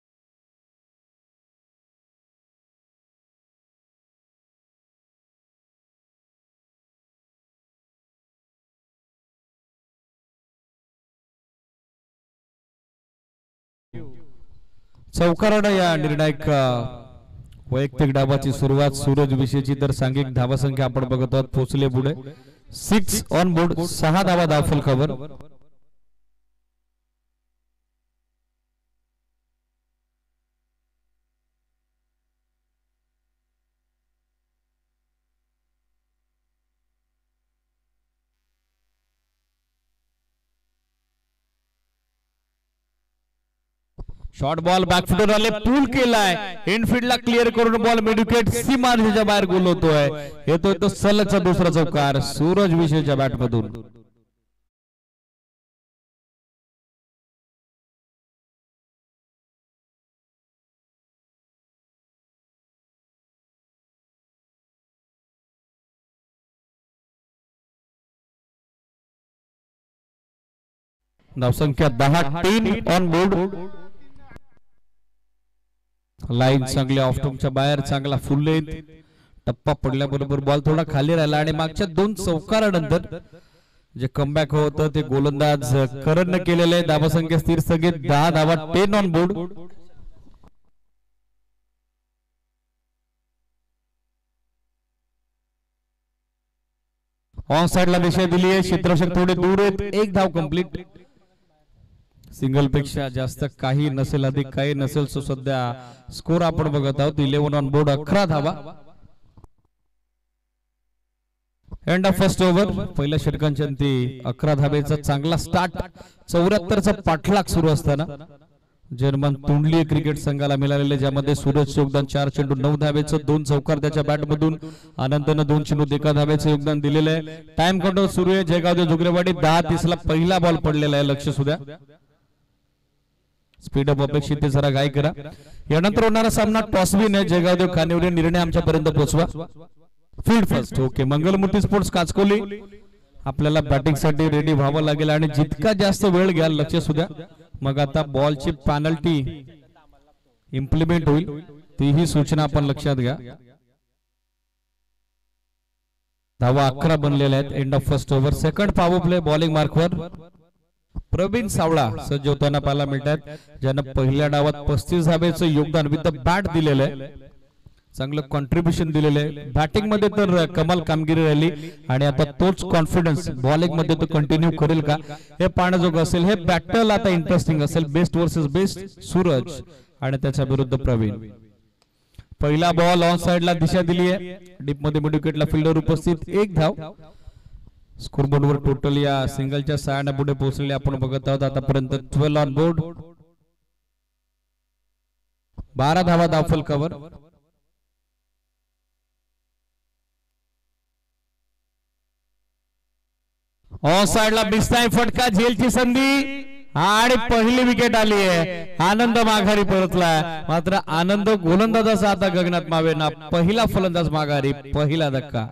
A: चौकारानं या निर्णायक वैयक्तिक डावाची सुरुवात सूरज विषयची. तर सांघिक धावसंख्या आपण बघत आहोत, पोचले पुढे 6 ऑन बोर्ड, 6 धावा धावफलकावर. शॉर्ट बॉल बॅकफुटवर आले, पूल केलाय, इनफिल्डला क्लिअर करून बॉल मिड विकेट सीमारेषेच्या बाहेर गोल होतोय. येतोय तो सलगचा दुसरा चौकार सूरज विषयच्या बॅट मधून. धावसंख्या 10, 3 ऑन बोर्ड. लाईन चांगली ऑफ टॉपच्या बाहेर, चांगला फुल लेंथ. टप्पा पडल्याबरोबर बॉल थोडा खाली राहिला आणि मागच्या 2 चौकारानंतर जे कमबॅक होतं ते गोलंदाज करणनं केलेलं आहे. धावसंख्या स्थिर स्थगित, 10 धावा, 10 ऑन बोर्ड. ऑन साइडला दिशा दिली आहे, क्षेत्ररक्षक थोडे दूर आहेत, 1 धाव कंप्लीट. सिंगल पेक्षा जास्त काही नसेल, अधिक काही नसेल. सो सध्या स्कोर आपण बघत आहोत 11 ऑन बोर्ड, 11 धावा. And of first over. पहिल्या षटकांच्या अंती 11 धावेचा चांगला स्टार्ट. 74चा पाठलाग सुरू असताना जर्मन तोंडली क्रिकेट संघाला मिळालेले, ज्यामध्ये सूरज योगदान 4 चेंडू 9 धावेचं, 2 चौकार त्याच्या बॅट मधून. आनंदनं 2 चेंडू 1 धावेचं योगदान दिलेलं आहे. टाइम काउंटर सुरू आहे. जयगाव जुगरेवाडी 10:30 ला पहिला बॉल पडलेला आहे. लक्ष सुद्धा, स्पीडअप अपेक्षित ते जरा गाय करा. यानंतर होणारा सामना टॉसविन आहे. जयगावदेव खानिवरे, निर्णय आमच्यापर्यंत पोहोचवा. Field first. Okay, Mangalmurti sports Kachkoli, आपल्याला बॅटिंग साठी रेडी व्हावं लागेल आणि जितका जास्त वेळ घ्याल, लक्ष सुद्धा, मग आता बॉलची पेनल्टी इम्प्लिमेंट होईल. तीही सूचना आपण लक्षात घ्या. धावा 11 बनलेल्या आहेत. End of first over. Second power play bowling मार्कवर प्रवीण सावळा सज्ज होताना पाहायला मिळतात, ज्यानं पहिल्या डावात 35 धावेचं योगदान विथ द बॅट दिलेलं आहे. चांगलं कॉन्ट्रीब्युशन दिलेलं आहे. बॅटिंग मध्ये तर कमाल कामगिरी राहिली आणि आता तोच कॉन्फिडन्स बॉलिंग मध्ये तो कंटिन्यू करेल का, हे पाहण्याजोगं असेल. हे बॅटल आता इंटरेस्टिंग असेल. बेस्ट वर्सेस बेस्ट, सूरज आणि त्याच्या विरुद्ध प्रवीण. पहिला बॉल ऑन साइडला दिशा दिली आहे. डीप मध्ये मिड विकेटला फिल्डर उपस्थित, 1 धाव. स्कोरबोर्डवर टोटल या सिंगलच्या 6 पुढे पोहोचलेले आपण बघत आहोत. आतापर्यंत 12 ऑन बोर्ड, 12 धावा धावफलकावर. ऑन साइडला बिस्ताय फटका, झेलची संधी आणि पहिली विकेट आली आहे. आनंद माघारी परतला, मात्र आनंद गोलंदाजाचा आता गगनात मावेना. पहिला फलंदाज माघारी, पहिला धक्का.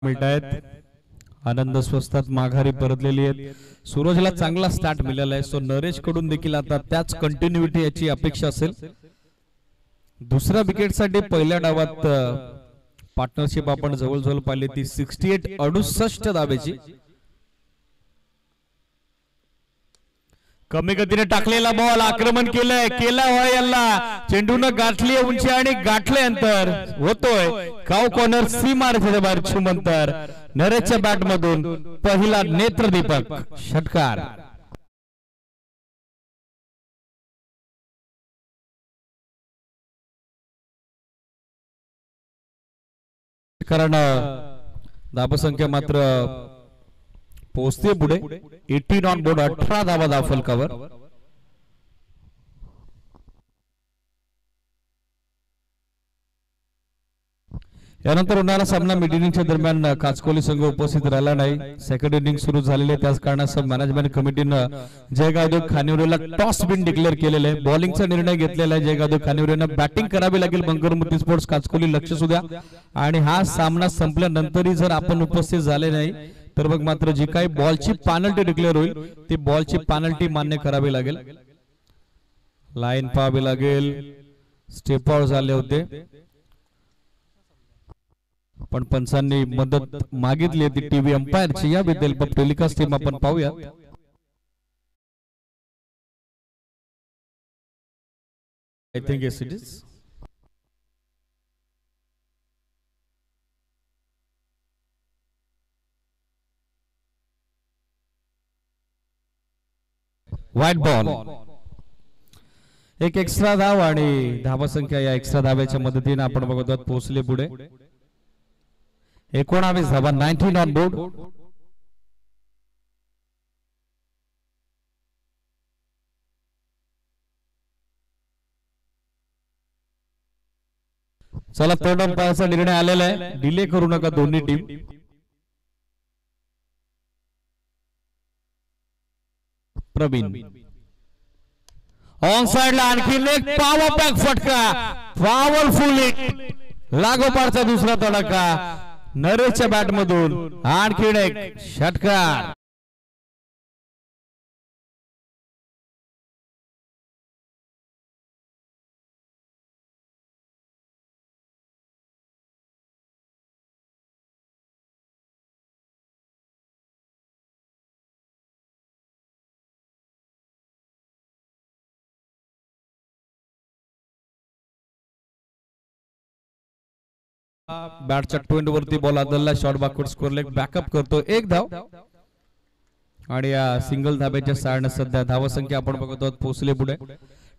A: मिळत आहेत. आनंद स्वस्तात माघारी परतलेली आहेत. सूरजला चांगला स्टार्ट मिळाला आहे. सो नरेश कडून देखील आता त्याच कंटिन्युटी याची अपेक्षा असेल. दुसऱ्या विकेट साठी पहिल्या डावात पार्टनरशिप आपण जवळ पाहिली ती 68 धाब्याची. कमी गतीने टाकलेला बॉल आक्रमण केला याला चेंडूनं गाठली उंची आणि गाठले अंतर होतोय. काव कॉर्नर सी मारते बाहेर छुमंतर नरेशच्या बॅट मधून पहिला नेत्रदीपक षटकार. कारण धाबसंख्या मात्र पोहोचते पुढे. 18 ऑन बोर्ड, 18 धावा दाखल कव्हर. यानंतर होणारा सामना मिड इनिंगच्या दरम्यान काचकोली संघ उपस्थित राहिला नाही. सेकंड इनिंग सुरू झालेले त्याच कारणास्तव मॅनेजमेंट कमिटीनं जयगावदेव खानिवरेला टॉस बिन डिक्लेअर केलेले. बॉलिंगचा निर्णय घेतलेला आहे. जयगावदेव खानिवरेंना बॅटिंग करावी लागेल. बंगरमूर्ती स्पोर्ट्स काचकोली लक्ष सुद्धा. आणि हा सामना संपल्यानंतरही जर आपण उपस्थित झाले नाही तर मग मात्र जी काही बॉलची पेनल्टी डिक्लेअर होईल ती बॉलची पेनल्टी मान्य करावी लागेल. लाईन पाहावी लागेल. स्टेप आउट झाले होते पण पंचांनी मदत मागितली होती टीव्ही अंपायरची. याबद्दल टेलिकास्ट टीम आपण पाहूया. I think yes it is. White ball. एक एक्स्ट्रा धाव आणि धावा संख्या या एक्स्ट्रा धाव्याच्या मदतीने आपण बघत आहोत पोहोचले पुढे. 19 धावा, 19 ऑन बोर्ड. चला थर्ड अंपायरचा निर्णय आलेला आहे. डिले करू नका दोन्ही टीम. प्रवीण ऑन साइडला आणखी एक पॉवर पॅक फटका. Powerful hit. लागोपाठचा दुसरा तडका नरेशच्या बॅट मधून. आणखी एक षटकार. बॅटच्या ट्वेंट वरती बॉल आदलला. Short backward square leg backup करतो. एक धाव आणि या सिंगल धाब्याच्या साडनं सध्या धावा संख्या आपण बघत आहोत पोहोचले पुढे.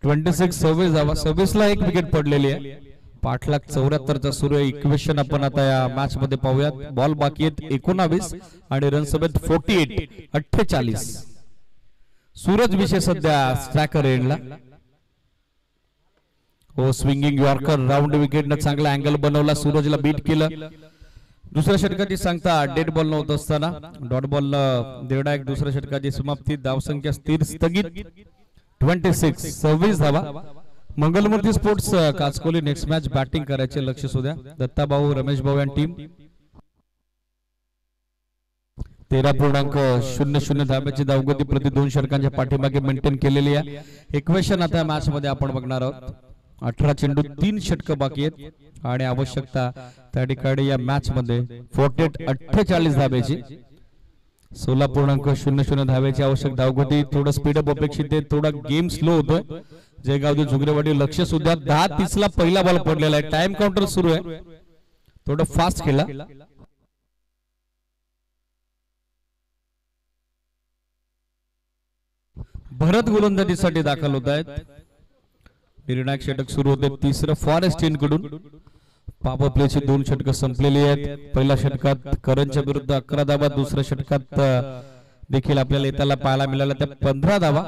A: 26 धावा. 26 ला एक विकेट पडलेली आहे. पाठलाग 74चा सुरू आहे. इक्वेशन आपण आता या मॅच मध्ये पाहूयात. बॉल बाकी आहेत 19 आणि रन समेत 48. 48. सूरज विषय सध्या स्ट्रायकर एंडला. हो स्विंगिंग यॉर्कर राऊंड विकेटनं चांगला अँगल बनवला. सूरजला बीट केलं. दुसऱ्या षटकाची सांगता डेड बॉल नव्हत असताना डॉट बॉल देवडा एक. दुसऱ्या षटकाची समाप्ती. धावसंख्या स्थिर स्थगित 26 धावा. Mangalmurti sports Kachkoli next match batting करायचे लक्ष सुद्धा. दत्ताभाऊ रमेश भाऊ आणि टीम 13.00 धाब्याची धावगती प्रति 2 षटकांच्या पाठीमागे मेंटेन केलेली आहे. इक्वेशन आता मॅच मध्ये आपण बघणार आहोत. 18 चेंडू 3 षटक बाकी आहेत आणि आवश्यकता त्या ठिकाणी या मॅच मध्ये 48 धाब्याची. 16.00 धाब्याची आवश्यक धावगती. थोडं स्पीडअप अपेक्षित आहे. थोडा गेम स्लो होतोय. जयगावदेव झुगरेवाडी लक्ष सुद्धा. 10:30 ला पहिला बॉल पडलेला आहे. टाइम काउंटर सुरू आहे. थोडं फास्ट खेळला. भरत गोलंदाजीसाठी दाखल होत आहेत. निर्णायक षटक सुरू होते. तिसरं फॉरेस्ट इन कडून. पॉवर प्लेची 2 षटक संपलेली आहेत. पहिल्या षटकात करणच्या विरुद्ध 11 धावा. दुसऱ्या षटकात देखील आपल्याला येताला पाहायला मिळाला त्या 15 धावा.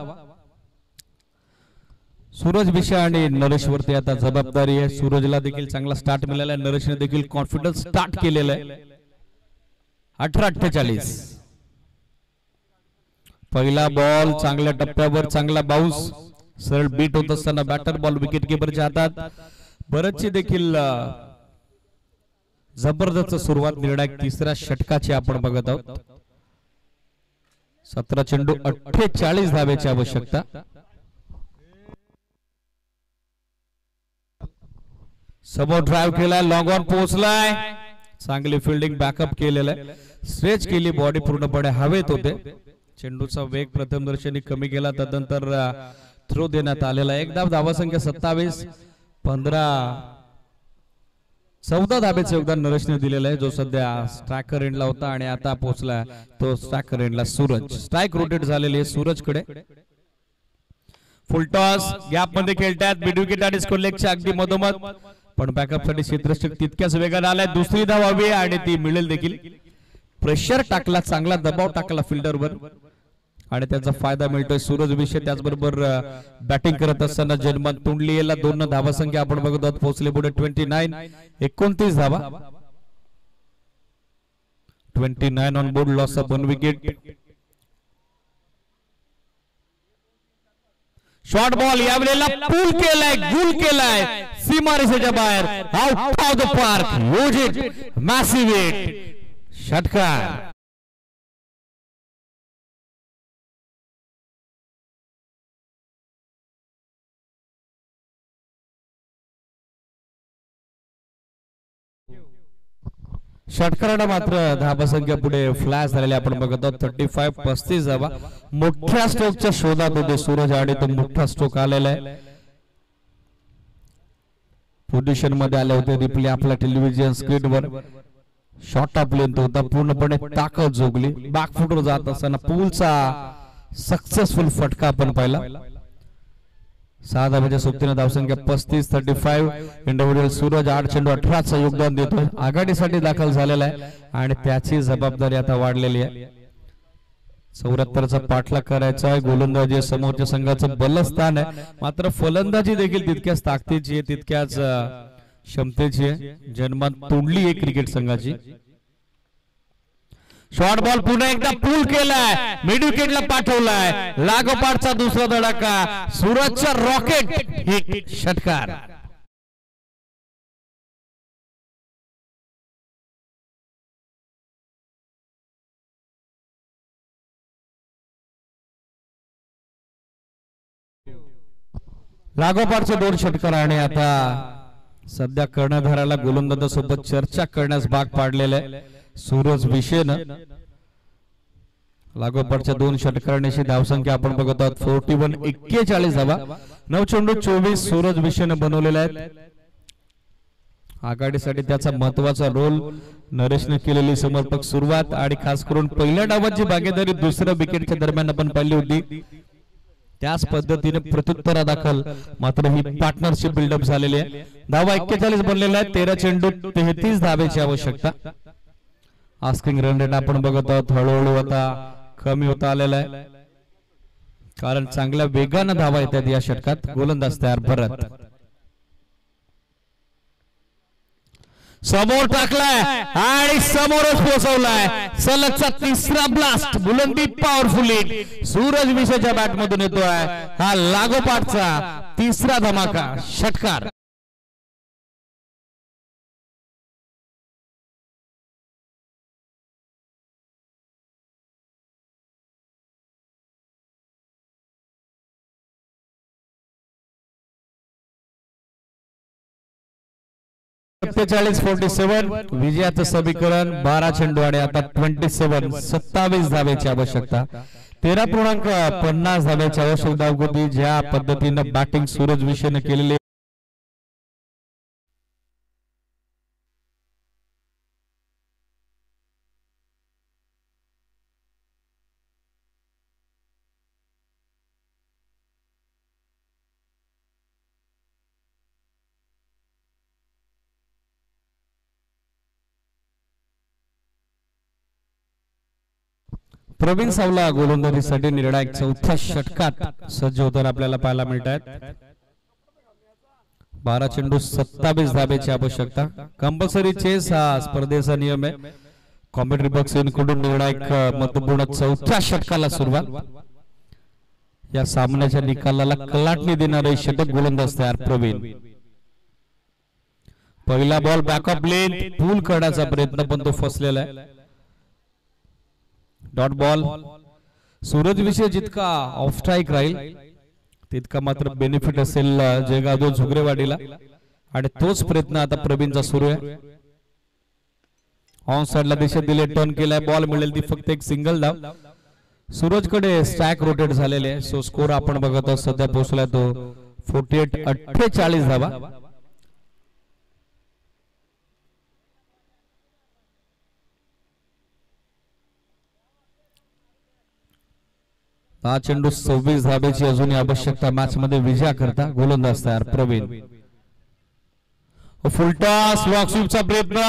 A: सूरज विषय आणि नरेश वरती आता जबाबदारी आहे. सूरजला देखील चांगला स्टार्ट मिळाला आहे. नरेशने देखील कॉन्फिडन्स स्टार्ट केलेला आहे. 18-48. पहिला बॉल चांगल्या टप्प्यावर चांगला बाउन्स. सरळ बीट होत असताना बॅटर बॉल विकेट किपरच्या हातात. बरंचशी देखील जबरदस्त सुरुवात निर्णायक तिसऱ्या षटकाची आपण बघत आहोत. 17 चेंडू 48 धावेची आवश्यकता. समोर ड्राइव्ह केलाय, लॉंग ऑन पोहोचलाय, चांगली फिल्डिंग बॅकअप केलेलं आहे, स्ट्रेच केली, बॉडी पूर्णपणे हवेत होते. चेंडूचा वेग प्रथमदर्शनी कमी केला, तदनंतर थ्रो देण्यात आलेला. एकदा धावासंख्या 27, 14 धाब्याचे योगदान नरेशने दिलेलं आहे, जो सध्या स्ट्रायकर एंडला होता आणि आता पोहोचला तो स्ट्रायकर एंडला सूरज. स्ट्राइक रोटेट झालेली आहे सूरजकडे. फुल टॉस गॅप मध्ये खेळतात, मिड विकेट आणि स्कोर लेगच्या अगदी मधोमध, पण बॅकअप साठी क्षेत्ररक्षक तितक्याच वेगाने आलाय. दुसरी धाव हवी आणि ती मिळेल देखील. प्रेशर टाकला, चांगला दबाव टाकला फिल्डरवर आणि त्याचा फायदा मिळतोय सूरज विषय. त्याचबरोबर बॅटिंग करत असताना जन्मन तुंडलीला 2 धावा संख्या आपण बघत आहोत. पोहोचले पुढे 29 धावा. 29 on board, loss of 1 wicket. Short ball यावेळेला पूल केलाय, गुल केलाय, सीमारेषेच्या बाहेर, आउट ऑफ द पार्क. योजित मॅसिव्ह हिट, षटकार. षटकाराला मात्र धावा संख्या पुढे फ्लॅश झालेली आपण बघत आहोत. 35 धावा. मोठ्या स्ट्रोकच्या शोधात होते सूरज आणि तो मोठा स्ट्रोक आलेला आहे. पोझिशन मध्ये आले होते. रिप्ले आपल्या टेलिव्हिजन स्क्रीनवर. शॉर्ट ऑफ लेंथ होता, पूर्णपणे ताकद जोगली. बॅकफुटवर जात असताना पूलचा सक्सेसफुल फटका आपण पाहिला. 6 धाब्याच्या सोबतीने धावसंख्या 35. इंडिव्हिज्युअल सूरज 8 चेंडू 18चं योगदान देतोय. आघाडीसाठी दाखल झालेला आहे आणि त्याची जबाबदारी आता वाढलेली आहे. 74चा पाठलाग करायचा आहे. गोलंदाजी समोरच्या संघाचं बलस्थान आहे, मात्र फलंदाजी देखील तितक्याच ताकदीची आहे, तितक्याच क्षमतेची आहे. जन्मात तोडली आहे क्रिकेट संघाची. शॉर्ट बॉल पुन्हा एकदा पूल केलाय, मिड विकेटला पाठवलाय. लागोपाठचा दुसरा धडाका, सूरजचा रॉकेट हिट, षटकार. लागोपाठचे 2 षटकार आणि आता सध्या कर्णधाराला गोलंदाजासोबत चर्चा करण्यास भाग पाडलेले आहे सूरज विषेनं. लागोपाठच्या 2 षटकारांची धावसंख्या आपण बघत आहोत 41 धावा. 9 चेंडू 24 सूरज विषेनं बनवलेले आहेत. आघाडीसाठी त्याचा महत्वाचा रोल. नरेशने केलेली समर्पक सुरुवात आणि खास करून पहिल्या डावाची भागीदारी दुसऱ्या विकेटच्या दरम्यान आपण पाहिली होती. त्याच पद्धतीने प्रत्युत्तरादाखल मात्र ही पार्टनरशिप बिल्डअप झालेली आहे. धावा 41 बनलेल्या आहेत. 13 चेंडू 33 धावेची आवश्यकता. आस्किंग रन रेट आपण बघत आहोत हळूहळू आता कमी होता आलेला आहे, कारण चांगल्या वेगाने धावा येतात या षटकात. गोलंदाज तयार. भरत समोर टाकलाय आणि समोरच पोहोचवलाय. सलगचा 3रा ब्लास्ट, बुलंदी पॉवरफुल हिट सूरज विषयच्या बॅट मधून येतोय. हा लागोपाठचा 3रा धमाका, षटकार. सत्तेचाळीस 47 विजयाचं समीकरण. 12 चेंडू आणि आता 27 धावेची आवश्यकता. 13.50 धावेची आवश्यकता होती. ज्या पद्धतीने बॅटिंग सूरज विषयने केलेली प्रवीण सावला गोलंदाजीसाठी निर्णायक 4थ्या षटकात सज्ज होताना आपल्याला पाहायला मिळतात. 12 चेंडू 27 धावेची आवश्यकता. कंपल्सरी चेस हा स्पर्धेचा नियम आहे. कॉमेंट्री बॉक्स कडून निर्णायक महत्वपूर्ण 4थ्या षटकाला सुरुवात. या सामन्याच्या निकालाला कलाटणी देणारे षटक गोलंदाज तयार प्रवीण. पहिला बॉल बॅकअप लेन पूल करण्याचा प्रयत्न पण तो फसलेला आहे. Dot ball. सूरज विषय जितका ऑफ स्ट्राइक राहील तितका मात्र बेनिफिट असेल जयगाव झुगरेवाडीला आणि तोच प्रयत्न आता प्रवीणचा सुरू आहे. ऑन साइडला दिशा दिले टर्न केलाय बॉल मिळेल ती फक्त एक सिंगल धाव. सूरजकडे स्टॅक रोटेट झालेले आहे. सो स्कोर आपण बघत आहोत सध्या पोहोचलाय तो 48-48 धावा. हा चेंडू 26 धाब्याची अजूनही आवश्यकता मॅच मध्ये विजया करता. गोलंदाज तयार प्रवीण. फुलटॉस लॉक स्वीपचा प्रयत्न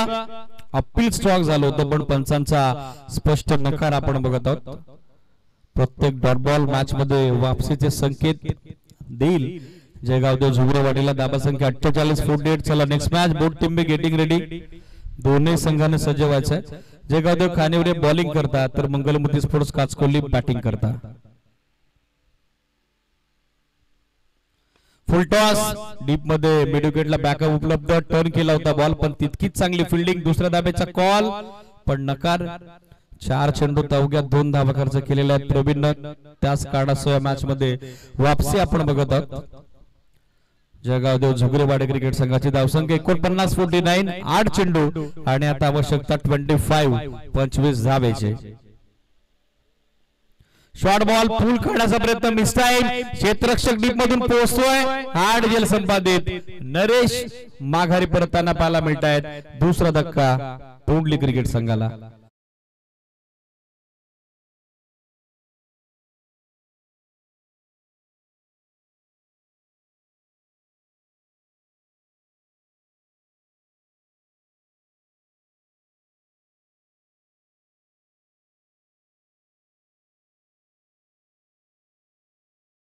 A: अपील स्ट्रॉक झालं होतं पण पंचांचा स्पष्ट नकार आपण बघत आहोत. प्रत्येक डॉट बॉल मॅच मध्ये वापसीचे संकेत देईल. जयगाव झुगरेवाडीला धाबा संख्या 48-48. चला next match both team be getting ready. दोन्ही संघाने सज्ज व्हायचंय. जयगाव खानिवरे बॉलिंग करतात तर मंगलमूर्ती स्पोर्ट्स काचकोली बॅटिंग करतात. फुलटॉस डीप मध्ये मिड विकेटला बॅकअप उपलब्ध. टर्न केला होता बॉल पण तितकीच चांगली फिल्डिंग. दुसऱ्या धाब्याचा कॉल पण नकार. 4 चेंडूत अवघ्या 2 धावा खर्च केलेल्या आहेत प्रवीणनं. त्याच कारणासह मॅच मध्ये वापसी आपण बघत आहोत. जयगाव झुगरेवाडी क्रिकेट संघाची धावसंख्या 49-49. 8 चेंडू आणि आता आवश्यकता 25 धावेचे. शॉर्ट बॉल पूल काढण्याचा प्रयत्न मिस टाइम. क्षेत्ररक्षक डीप मधून पोहोचतोय. 8 जल संपादित. नरेश माघारी परतताना पाहायला मिळत आहेत. दुसरा धक्का तोंडली क्रिकेट संघाला.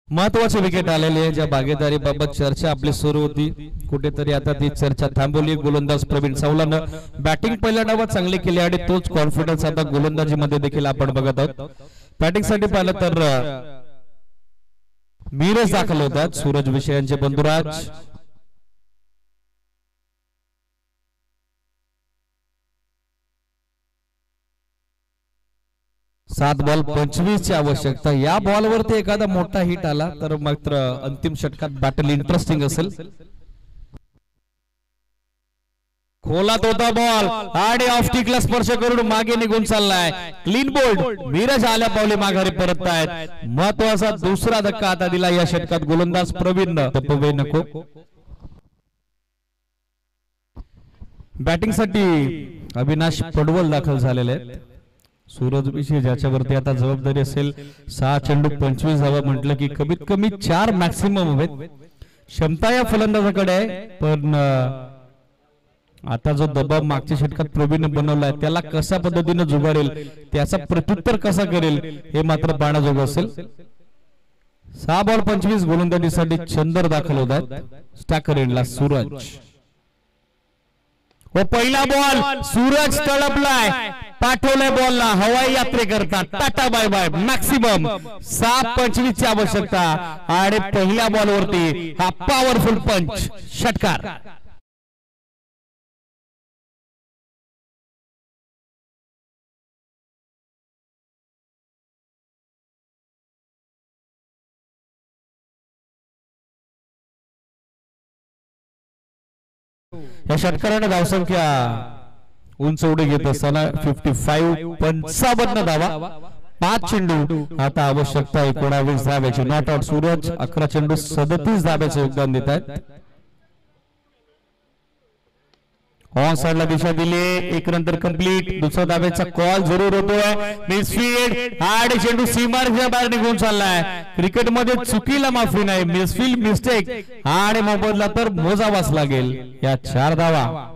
A: महत्वाची विकेट आलेली आहे. ज्या भागीदारीबाबत चर्चा आपली सुरू होती कुठेतरी आता ती चर्चा थांबवली. गोलंदाज प्रवीण सावलानं बॅटिंग पहिल्या डावात चांगली केली आणि तोच कॉन्फिडन्स आता गोलंदाजी मध्ये देखील आपण बघत आहोत. बॅटिंग साठी पाहिलं तर मिरज दाखल होतात. सूरज विषयांचे बंधुराज. सात बॉल 25 ची आवश्यकता. या बॉलवरती एखादा मोठा हिट आला तर मात्र अंतिम षटकात बॅटल इंटरेस्टिंग असेल. खोलात होता बॉल आणि ऑफ स्टिकला स्पर्श करून मागे निघून चाललाय. Clean bowled. मिरज आल्या पावले माघारी परत आहेत. महत्वाचा दुसरा धक्का आता दिला या षटकात गोलंदाज प्रवीण नको. बॅटिंग साठी अविनाश पडवल दाखल झालेले आहेत. सूरज विषयी ज्याच्यावरती आता जबाबदारी असेल. 6 चेंडू 25 धावा म्हटलं की कमीत कमी 4 मॅक्सिमम हवेत. क्षमता या फलंदाजाकडे आहे पण आता जो दबाव मागच्या षटकात प्रवीण बनवलाय त्याला कशा पद्धतीने जुगारेल त्याचा प्रत्युत्तर कसा करेल हे मात्र पाहण्याजोगं असेल. 6 बॉल 25 गोलंदाजीसाठी चंदर दाखल होतात. स्टॅकर एंडला सूरज. व पहिला बॉल सूरज तळपलाय. पाठवलाय बॉलला हवाई यात्रे करता. Tata bye bye. मॅक्सिमम 7-25 ची आवश्यकता आणि पहिल्या बॉलवरती हा पॉवरफुल पंच. षटकार. या षटकाराने धावसंख्या उंच उडी घेत असताना 55 धावा. 5 चेंडू आता आवश्यकता 19 धाब्याची. Not out. सूरज 11 चेंडू 37 धाब्याचे योगदान देत आहेत. ऑन साइडला दिशा दिली. एक नंतर कंप्लीट. दुसरा धाब्याचा कॉल जरूर होतोय. मिसफील्ड आणि चेंडू सीमारेषेच्या बाहेर निघून चाललाय. क्रिकेटमध्ये चुकीला माफी नाही. मिसफील्ड मिस्टेक आणि मोबदला तर मोजावाच लागेल. या 4 धावा.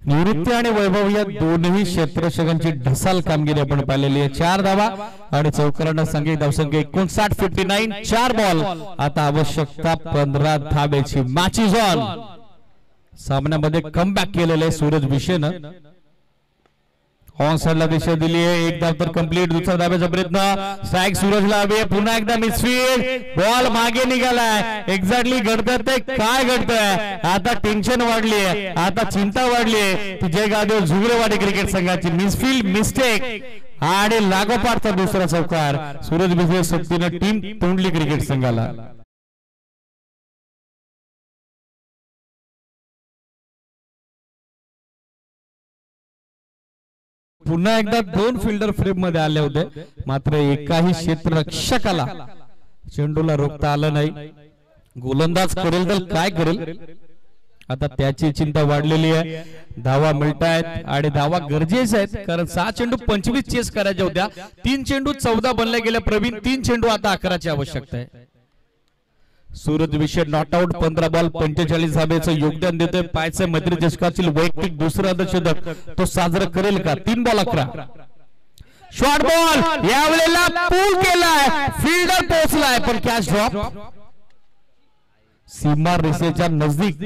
A: निवृत्ती आणि वैभव या दोन्ही क्षेत्ररक्षकांची ढसाल कामगिरी आपण पाहिलेली आहे. 4 धावा आणि चौकारांना सांगितली धावसंख्या 59-59. 4 बॉल आता आवश्यकता 15 धाब्याची. Match is on. सामन्यामध्ये कमबॅक केलेलं आहे सूरज विषयनं. ऑन साइडला दिशा दिली आहे, एक धाव तर कंप्लीट. दुसरा धाब्याचा प्रयत्न, स्ट्राइक सूरजला हवी, पुन्हा एकदा मिसफील्ड, बॉल मागे निघालाय. एक्झॅक्टली घडतं ते काय घडतंय, आता टेन्शन वाढली आहे, आता चिंता वाढली आहे. जय गादेव झुगरेवाडी क्रिकेट संघाची मिसफील्ड मिस्टेक आणि लागोपाठचा दुसरा चौकार. सूरज विजय सोबतीनं टीम तोंडली क्रिकेट संघाला. पुन्हा एकदा दोन फिल्डर फ्रेम मध्ये आले होते, मात्र एकाही क्षेत्ररक्षकाला चेंडूला रोखता आलं नाही. गोलंदाज करेल तर काय करेल, आता त्याची चिंता वाढलेली आहे. धावा मिळतायत आणि धावा गरजेच्या आहेत, कारण 6 चेंडू 25 चेस करायच्या होत्या. 3 चेंडू 14 बनले गेले प्रवीण, 3 चेंडू आता 11ची आवश्यकता आहे. सूरज विषय नॉट आउट, 15 बॉल 45 धाब्याचं योगदान देतोय. पायचे मैत्री चषकातील वैयक्तिक दुसरं अर्धशतक तो साजरा करेल का? 3 बॉल 11. शॉर्ट बॉल यावेळेला पूल केलाय, फिल्डर पोहोचलाय पण कॅच ड्रॉप सीमा रेषेच्या नजदीक.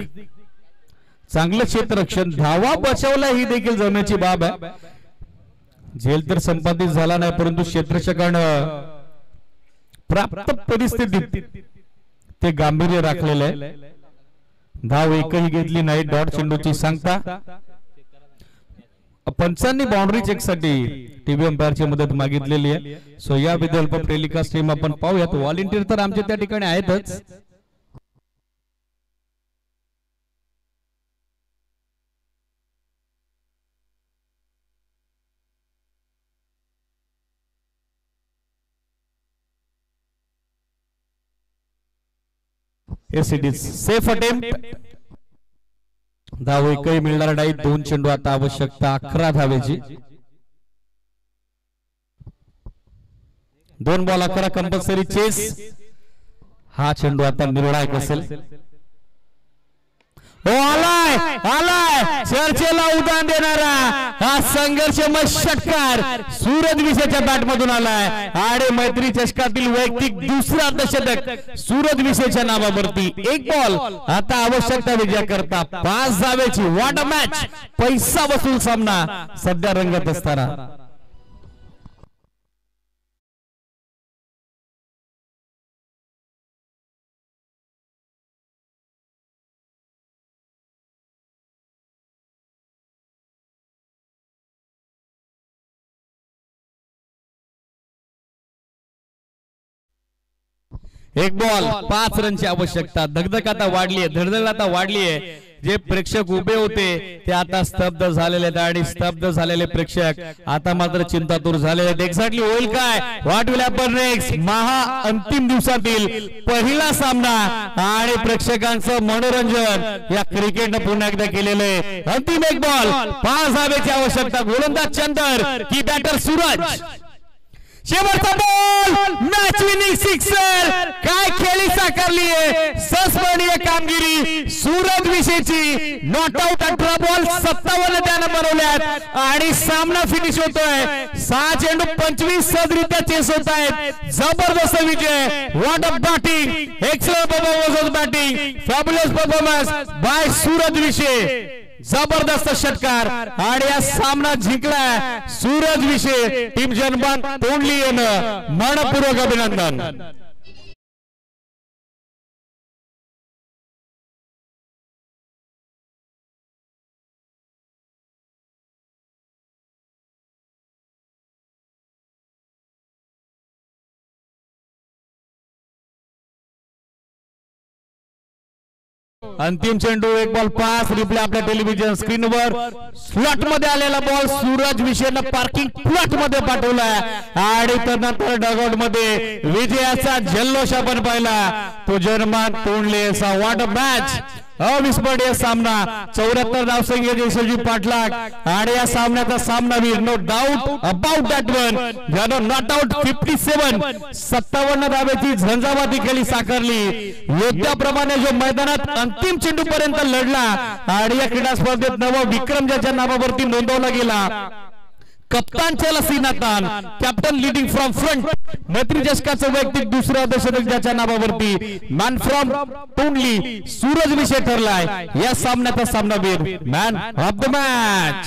A: चांगलं क्षेत्ररक्षण, धावा बचावला ही देखील जमेची बाब आहे. झेल तर संपादित झाला नाही, परंतु क्षेत्ररक्षकानं प्राप्त परिस्थितीत ते गांभीर्य राखलेले आहे. धाव एकही घेतली नाही, डॉट चेंडूची सांगता. पंचांनी बाउंड्री चेक साठी टीव्ही अंपायरची मदत मागितलेली आहे. सो या विदर्भ टेलिकास्ट टीम आपण पाहूयात. व्हॉलेंटियर तर आमचे त्या ठिकाणी आहेतच. Yes, it is safe attempt. धाव एकही मिळणार नाही. 2 चेंडू आता आवश्यकता 11 धावेची. 2 बॉल 11 कंपल्सरी चेस. हा चेंडू आता निर्णायक असेल. आलाय आलाय चर्चेला उदाहरण देणारा हा संघर्षमय षटकार सूरज विषयच्या बॅट मधून आलाय आणि मैत्री चषकातील वैयक्तिक दुसरा अर्धशतक सूरज विषयच्या नावावरती. 1 बॉल आता आवश्यकता विजय करता 5 धावेची. व्हॉट अ मॅच, पैसा वसूल सामना सध्या रंगत असताना. एक बॉल 5 रनची आवश्यकता. धगधग आता वाढली आहे, धडधड आता वाढली आहे. जे प्रेक्षक उभे होते ते आता स्तब्ध झालेले आहेत आणि स्तब्ध झालेले प्रेक्षक आता मात्र चिंतातूर झालेले आहेत. एक्झॅक्टली होईल काय, व्हॉट विल हॅपन नेक्स्ट. महा अंतिम दिवसातील पहिला सामना आणि प्रेक्षकांचं मनोरंजन या क्रिकेटनं पुन्हा एकदा केलेलं आहे. अंतिम 1 बॉल 5 धावेची आवश्यकता. गोलंदाज चंदर की बॅटर सूरज. शेवटचा बॉल, मॅच विनिंग सिक्सर. काय खेळी साकारली आहे, संस्मरणीय कामगिरी सूरज विषयची. नॉट आउट 18 बॉल 57 त्यानं बनवल्यात आणि सामना फिनिश होतोय. 6 चेंडू 25 सहजरित्या चेस होत आहेत. जबरदस्त विजय. What a batting, excellent performance of batting, fabulous performance by Suraj विषय. जबरदस्त षटकार आणि या सामना जिंकलाय सूरज विषय. टीम जनबान तोंडली येणं मनपूर्वक अभिनंदन. अंतिम चेंडू 1 बॉल 5. रिप्ले आपल्या टेलिव्हिजन स्क्रीनवर. स्लॉट मध्ये आलेला बॉल सूरज विषयनं पार्किंग प्लॉट मध्ये पाठवलाय आणि त्यानंतर डगआउट मध्ये विजयाचा जल्लोष आपण पाहिला. तो जर्मन तोंडलेचा. व्हॉट अ मॅच, अविस्मरणीय सामना. 74 धावसंख्या यशस्वी पाठलाग आणि या सामन्याचा सामनावीर no doubt about that one ज्यानं नॉट आउट 57 57 धावेची झंझावाती खेळी साकारली. योद्ध्याप्रमाणे जो मैदानात अंतिम चेंडू पर्यंत लढला आणि या क्रीडा स्पर्धेत नवा विक्रम ज्याच्या नावावरती नोंदवला गेला. कप्तान चला सीनातान कॅप्टन लीडिंग फ्रॉम फ्रंट मैत्री चषकाचं वैयक्तिक दुसरं दशक ज्याच्या नावावरती मॅन फ्रॉम टोनली सूरज विषय ठरलाय या सामन्याचा सामनावीर मॅन ऑफ द मॅच.